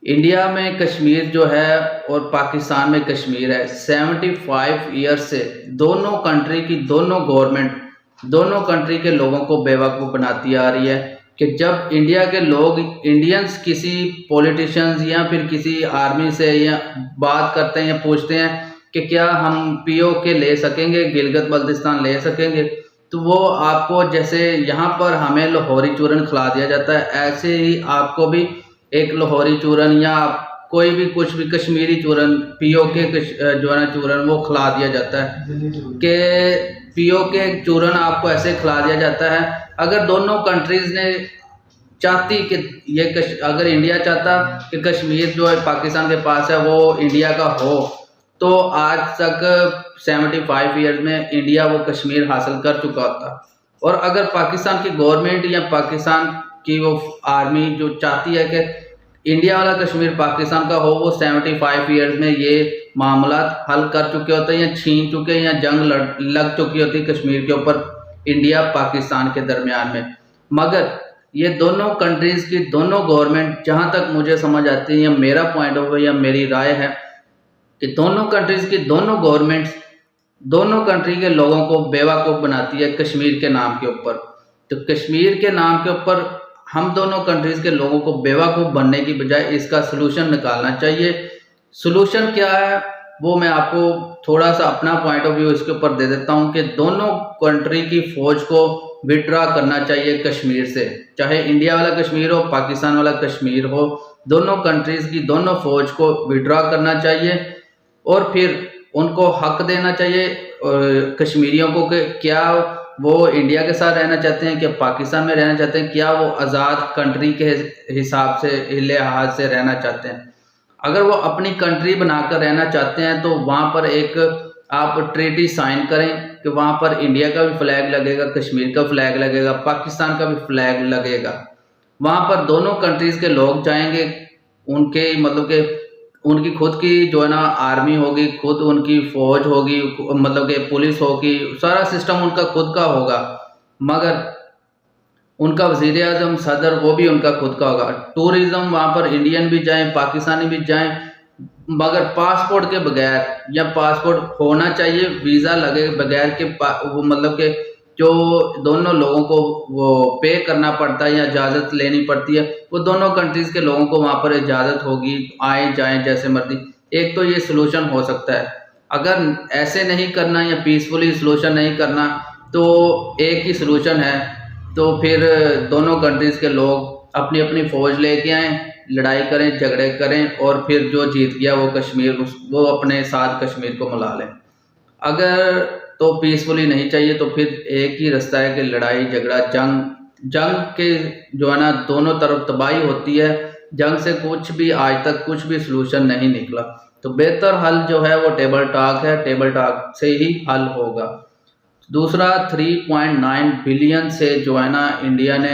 इंडिया में कश्मीर जो है और पाकिस्तान में कश्मीर है, 75 ईयर्स से दोनों कंट्री की दोनों गवर्नमेंट दोनों कंट्री के लोगों को बेवकूफ़ बनाती आ रही है कि जब इंडिया के लोग इंडियंस किसी पॉलिटिशियंस या फिर किसी आर्मी से या बात करते हैं या पूछते हैं कि क्या हम पीओके ले सकेंगे, गिलगित बल्तिस्तान ले सकेंगे, तो वो आपको जैसे यहाँ पर हमें लाहौरी चूरन खिला दिया जाता है, ऐसे ही आपको भी एक लाहौरी चूरन या कोई भी कुछ भी कश्मीरी चूरन, पीओके जो है ना चूरन, वो खिला दिया जाता है कि पीओके चूरन आपको ऐसे खिला दिया जाता है। अगर दोनों कंट्रीज ने चाहती कि ये अगर इंडिया चाहता कि कश्मीर जो है पाकिस्तान के पास है वो इंडिया का हो, तो आज तक 75 ईयर्स में इंडिया वो कश्मीर हासिल कर चुका होता। और अगर पाकिस्तान की गवर्नमेंट या पाकिस्तान की वो आर्मी जो चाहती है कि इंडिया वाला कश्मीर पाकिस्तान का हो, वो 75 ईयर्स में ये मामला हल कर चुके होते हैं या छीन चुके हैं या जंग लग चुकी होती कश्मीर के ऊपर इंडिया पाकिस्तान के दरमियान में। मगर ये दोनों कंट्रीज़ की दोनों गवर्नमेंट, जहाँ तक मुझे समझ आती है या मेरा पॉइंट ऑफ व्यू या मेरी राय है कि दोनों कंट्रीज़ की दोनों गवर्नमेंट्स दोनों कंट्री के लोगों को बेवकूफ़ बनाती है कश्मीर के नाम के ऊपर। तो कश्मीर के नाम के ऊपर हम दोनों कंट्रीज़ के लोगों को बेवकूफ़ बनने की बजाय इसका सलूशन निकालना चाहिए। सलूशन क्या है वो मैं आपको थोड़ा सा अपना पॉइंट ऑफ व्यू इसके ऊपर दे देता हूँ कि दोनों कंट्री की फ़ौज को विड्रॉ करना चाहिए कश्मीर से, चाहे इंडिया वाला कश्मीर हो पाकिस्तान वाला कश्मीर हो, दोनों कंट्रीज़ की दोनों फ़ौज को विड्रॉ करना चाहिए और फिर उनको हक देना चाहिए कश्मीरियों को कि क्या वो इंडिया के साथ रहना चाहते हैं, क्या पाकिस्तान में रहना चाहते हैं, क्या वो आज़ाद कंट्री के हिसाब से लिहाज से रहना चाहते हैं। अगर वो अपनी कंट्री बनाकर रहना चाहते हैं तो वहाँ पर एक आप ट्रीटी साइन करें कि वहाँ पर इंडिया का भी फ्लैग लगेगा, कश्मीर का फ्लैग लगेगा, पाकिस्तान का भी फ्लैग लगेगा। वहाँ पर दोनों कंट्रीज़ के लोग जाएंगे, उनके मतलब के उनकी खुद की जो है ना आर्मी होगी, खुद उनकी फौज होगी, मतलब कि पुलिस होगी, सारा सिस्टम उनका खुद का होगा। मगर उनका वज़ीर आज़म सदर वो भी उनका खुद का होगा। टूरिज़्म वहाँ पर इंडियन भी जाएं, पाकिस्तानी भी जाएं, मगर पासपोर्ट के बगैर, या पासपोर्ट होना चाहिए, वीज़ा लगे बगैर के वो मतलब के जो दोनों लोगों को वो पे करना पड़ता है या इजाज़त लेनी पड़ती है, वो दोनों कंट्रीज़ के लोगों को वहाँ पर इजाज़त होगी, आए जाएं जैसे मर्जी। एक तो ये सलूशन हो सकता है। अगर ऐसे नहीं करना या पीसफुली सलूशन नहीं करना, तो एक ही सलूशन है, तो फिर दोनों कंट्रीज़ के लोग अपनी अपनी फ़ौज लेके आएँ, लड़ाई करें, झगड़े करें, और फिर जो जीत गया वो कश्मीर, वो अपने साथ कश्मीर को मिला लें। अगर तो पीसफुली नहीं चाहिए, तो फिर एक ही रास्ता है कि लड़ाई झगड़ा जंग के जो है ना दोनों तरफ तबाही होती है। जंग से कुछ भी आज तक कुछ भी सलूशन नहीं निकला। तो बेहतर हल जो है वो टेबल टॉक है, टेबल टॉक से ही हल होगा। दूसरा 3.9 बिलियन से जो है ना इंडिया ने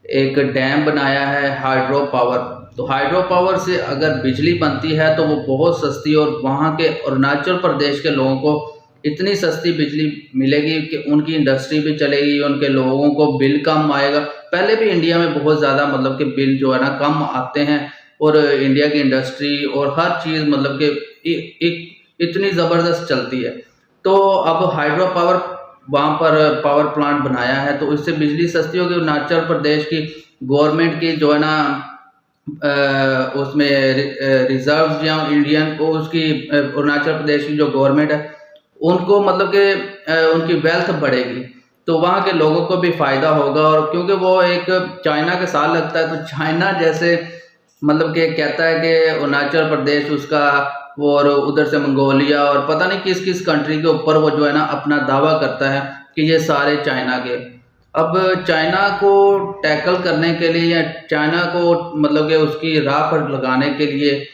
एक डैम बनाया है हाइड्रो पावर। तो हाइड्रो पावर से अगर बिजली बनती है तो वो बहुत सस्ती, और वहाँ के अरुणाचल प्रदेश के लोगों को इतनी सस्ती बिजली मिलेगी कि उनकी इंडस्ट्री भी चलेगी, उनके लोगों को बिल कम आएगा। पहले भी इंडिया में बहुत ज़्यादा मतलब कि बिल जो है ना कम आते हैं, और इंडिया की इंडस्ट्री और हर चीज़ मतलब कि इतनी ज़बरदस्त चलती है। तो अब हाइड्रो पावर वहाँ पर पावर प्लांट बनाया है, तो इससे बिजली सस्ती होगी। अरुणाचल प्रदेश की गवर्नमेंट की जो है ना उसमें रिजर्व या इंडियन को उसकी अरुणाचल प्रदेश की जो गवर्नमेंट है उनको मतलब कि उनकी वेल्थ बढ़ेगी, तो वहाँ के लोगों को भी फ़ायदा होगा। और क्योंकि वो एक चाइना के साथ लगता है, तो चाइना जैसे मतलब कि कहता है कि अरुणाचल प्रदेश उसका, वो और उधर से मंगोलिया और पता नहीं किस किस कंट्री के ऊपर वो जो है ना अपना दावा करता है कि ये सारे चाइना के। अब चाइना को टैकल करने के लिए या चाइना को मतलब कि उसकी राह पर लगाने के लिए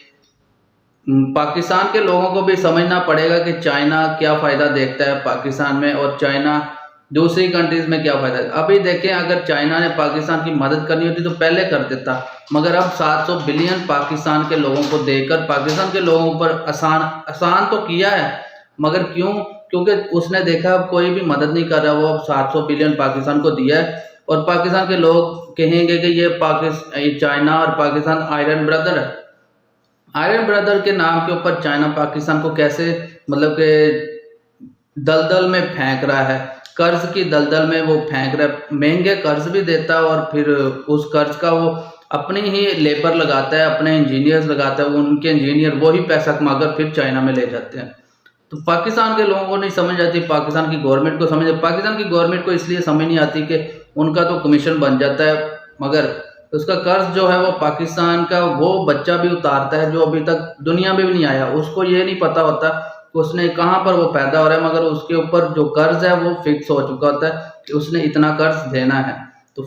पाकिस्तान के लोगों को भी समझना पड़ेगा कि चाइना क्या फ़ायदा देखता है पाकिस्तान में, और चाइना दूसरी कंट्रीज़ में क्या फ़ायदा है। अभी देखें, अगर चाइना ने पाकिस्तान की मदद करनी होती तो पहले कर देता, मगर अब 700 बिलियन पाकिस्तान के लोगों को देकर पाकिस्तान के लोगों पर आसान तो किया है, मगर क्यों? क्योंकि उसने देखा अब कोई भी मदद नहीं कर रहा, वो अब 700 बिलियन पाकिस्तान को दिया है, और पाकिस्तान के लोग कहेंगे कि ये चाइना और पाकिस्तान आयरन ब्रदर है। आयरन ब्रदर के नाम के ऊपर चाइना पाकिस्तान को कैसे मतलब के दलदल में फेंक रहा है, कर्ज की दलदल में वो फेंक रहा है। महंगे कर्ज भी देता है, और फिर उस कर्ज का वो अपनी ही लेबर लगाता है, अपने इंजीनियर्स लगाता है, उनके इंजीनियर वही पैसा कमाकर फिर चाइना में ले जाते हैं। तो पाकिस्तान के लोगों को नहीं समझ आती, पाकिस्तान की गवर्नमेंट को समझ, पाकिस्तान की गवर्नमेंट को इसलिए समझ नहीं आती कि उनका तो कमीशन बन जाता है, मगर उसका कर्ज जो है वो पाकिस्तान का वो बच्चा भी उतारता है जो अभी तक दुनिया में भी नहीं आया। उसको ये नहीं पता होता कि उसने कहाँ पर वो पैदा हो रहा है, मगर उसके ऊपर जो कर्ज है वो फिक्स हो चुका होता है कि उसने इतना कर्ज देना है। तो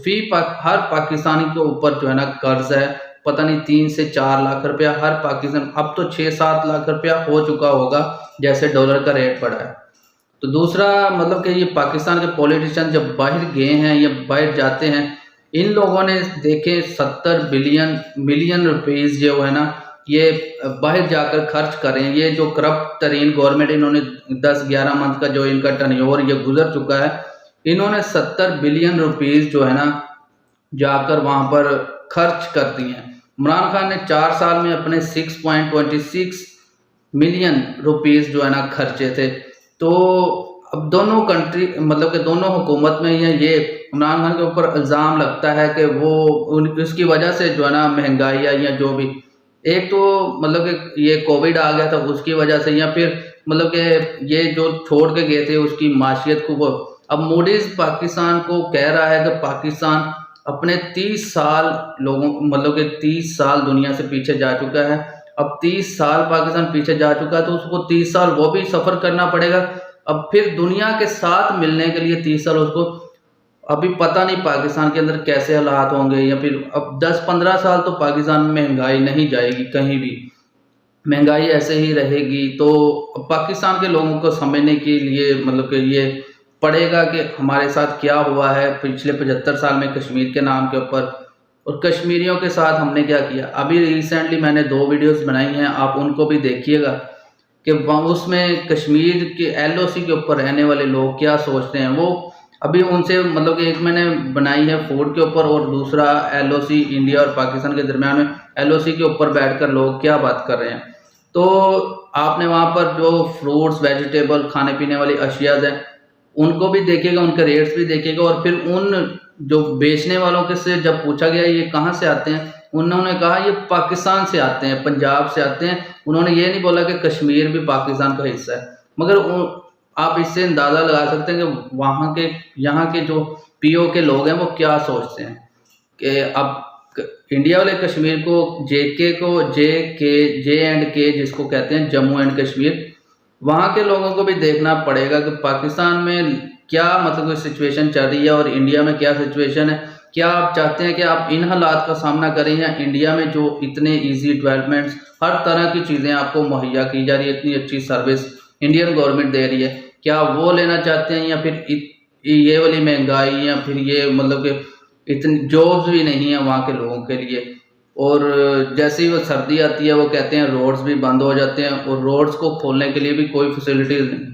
हर पाकिस्तानी के ऊपर जो है ना कर्ज है, पता नहीं 3 से 4 लाख रुपया हर पाकिस्तान, अब तो 6-7 लाख रुपया हो चुका होगा जैसे डॉलर का रेट बढ़ा है। तो दूसरा मतलब कि ये पाकिस्तान के पॉलिटिशियन जब बाहर गए हैं या बाहर जाते हैं, इन लोगों ने देखे 70 मिलियन रुपीज़ जो है ना ये बाहर जाकर खर्च करें। ये जो करप्ट तरीन गवर्नमेंट, इन्होंने 10-11 मंथ का जो इनका टर्नओवर ये गुजर चुका है, इन्होंने 70 बिलियन रुपीज़ जो है ना जाकर वहाँ पर खर्च कर दिए हैं। इमरान खान ने 4 साल में अपने 6.26 मिलियन रुपीज़ जो है ना खर्चे थे। तो अब दोनों कंट्री मतलब कि दोनों हुकूमत में ये इमरान खान के ऊपर इल्ज़ाम लगता है कि वो उसकी वजह से जो है ना महंगाई आई, या जो भी, एक तो मतलब कि ये कोविड आ गया था उसकी वजह से, या फिर मतलब कि ये जो छोड़ के गए थे उसकी माशियत को वो। अब मूडीज़ पाकिस्तान को कह रहा है कि पाकिस्तान अपने 30 साल लोगों मतलब कि 30 साल दुनिया से पीछे जा चुका है। अब 30 साल पाकिस्तान पीछे जा चुका है, तो उसको 30 साल वो भी सफ़र करना पड़ेगा। अब फिर दुनिया के साथ मिलने के लिए 30 साल उसको, अभी पता नहीं पाकिस्तान के अंदर कैसे हालात होंगे, या फिर अब 10-15 साल तो पाकिस्तान में महंगाई नहीं जाएगी कहीं भी। महंगाई ऐसे ही रहेगी तो पाकिस्तान के लोगों को समझने के लिए मतलब कि ये पड़ेगा कि हमारे साथ क्या हुआ है पिछले 75 साल में कश्मीर के नाम के ऊपर, और कश्मीरियों के साथ हमने क्या किया। अभी रिसेंटली मैंने 2 वीडियोस बनाई हैं, आप उनको भी देखिएगा कि उसमें कश्मीर के LOC के ऊपर रहने वाले लोग क्या सोचते हैं। वो अभी उनसे मतलब कि एक मैंने बनाई है फूड के ऊपर और दूसरा LOC इंडिया और पाकिस्तान के दरमियान में LOC के ऊपर बैठकर लोग क्या बात कर रहे हैं। तो आपने वहाँ पर जो फ्रूट्स वेजिटेबल खाने पीने वाली अशियाज़ हैं उनको भी देखिएगा, उनके रेट्स भी देखिएगा, और फिर उन जो बेचने वालों के से जब पूछा गया ये कहाँ से आते हैं, उन्होंने कहा ये पाकिस्तान से आते हैं, पंजाब से आते हैं। उन्होंने ये नहीं बोला कि कश्मीर भी पाकिस्तान का हिस्सा है। मगर आप इससे अंदाज़ा लगा सकते हैं कि वहाँ के यहाँ के जो PO के लोग हैं वो क्या सोचते हैं कि अब इंडिया वाले कश्मीर को J&K जिसको कहते हैं जम्मू एंड कश्मीर, वहाँ के लोगों को भी देखना पड़ेगा कि पाकिस्तान में क्या मतलब कोई सिचुएशन चल रही है और इंडिया में क्या सिचुएशन है। क्या आप चाहते हैं कि आप इन हालात का सामना करें, या इंडिया में जो इतने इजी डेवलपमेंट्स हर तरह की चीज़ें आपको मुहैया की जा रही है, इतनी अच्छी सर्विस इंडियन गवर्नमेंट दे रही है, क्या वो लेना चाहते हैं, या फिर ये वाली महंगाई, या फिर ये मतलब कि इतनी जॉब्स भी नहीं है वहाँ के लोगों के लिए। और जैसे ही वो सर्दी आती है वो कहते हैं रोड्स भी बंद हो जाते हैं, और रोड्स को खोलने के लिए भी कोई फैसिलिटीज़ नहीं।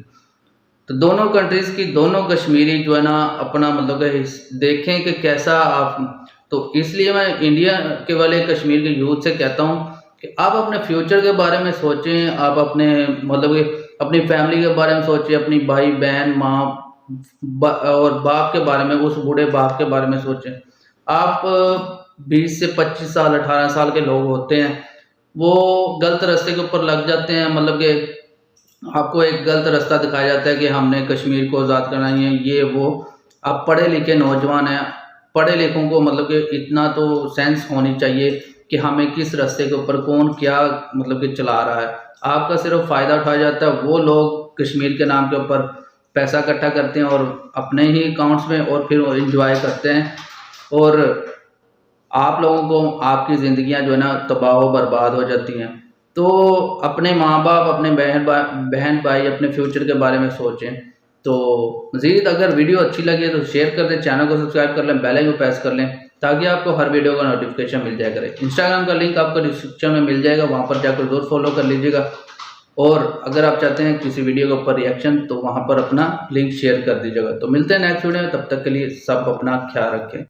तो दोनों कंट्रीज़ की दोनों कश्मीरी जो है ना अपना मतलब कि देखें कि कैसा आप, तो इसलिए मैं इंडिया के वाले कश्मीर के यूथ से कहता हूँ कि आप अपने फ्यूचर के बारे में सोचें, आप अपने मतलब कि अपनी फैमिली के बारे में सोचें, अपनी भाई बहन माँ और बाप के बारे में, उस बूढ़े बाप के बारे में सोचें। आप 20 से 25 साल 18 साल के लोग होते हैं, वो गलत रास्ते के ऊपर लग जाते हैं, मतलब कि आपको एक गलत रास्ता दिखाया जाता है कि हमने कश्मीर को आज़ाद करना है, ये वो। आप पढ़े लिखे नौजवान हैं, पढ़े लिखों को मतलब कि इतना तो सेंस होनी चाहिए कि हमें किस रास्ते के ऊपर कौन क्या मतलब कि चला रहा है। आपका सिर्फ फ़ायदा उठाया जाता है, वो लोग कश्मीर के नाम के ऊपर पैसा इकट्ठा करते हैं और अपने ही अकाउंट्स में, और फिर एंजॉय करते हैं, और आप लोगों को आपकी ज़िंदगियां जो है ना तबाह व बर्बाद हो जाती हैं। तो अपने माँ बाप, अपने बहन भाई, अपने फ्यूचर के बारे में सोचें। तो मज़ीद अगर वीडियो अच्छी लगे तो शेयर कर दें, चैनल को सब्सक्राइब कर लें, बेल आइकन को प्रेस कर लें ताकि आपको हर वीडियो का नोटिफिकेशन मिल जाया करे। इंस्टाग्राम का लिंक आपको डिस्क्रिप्शन में मिल जाएगा, वहाँ पर जाकर ज़रूर फॉलो कर लीजिएगा। और अगर आप चाहते हैं किसी वीडियो के ऊपर रिएक्शन तो वहाँ पर अपना लिंक शेयर कर दीजिएगा। तो मिलते हैं नेक्स्ट वीडियो में, तब तक के लिए सब अपना ख्याल रखें।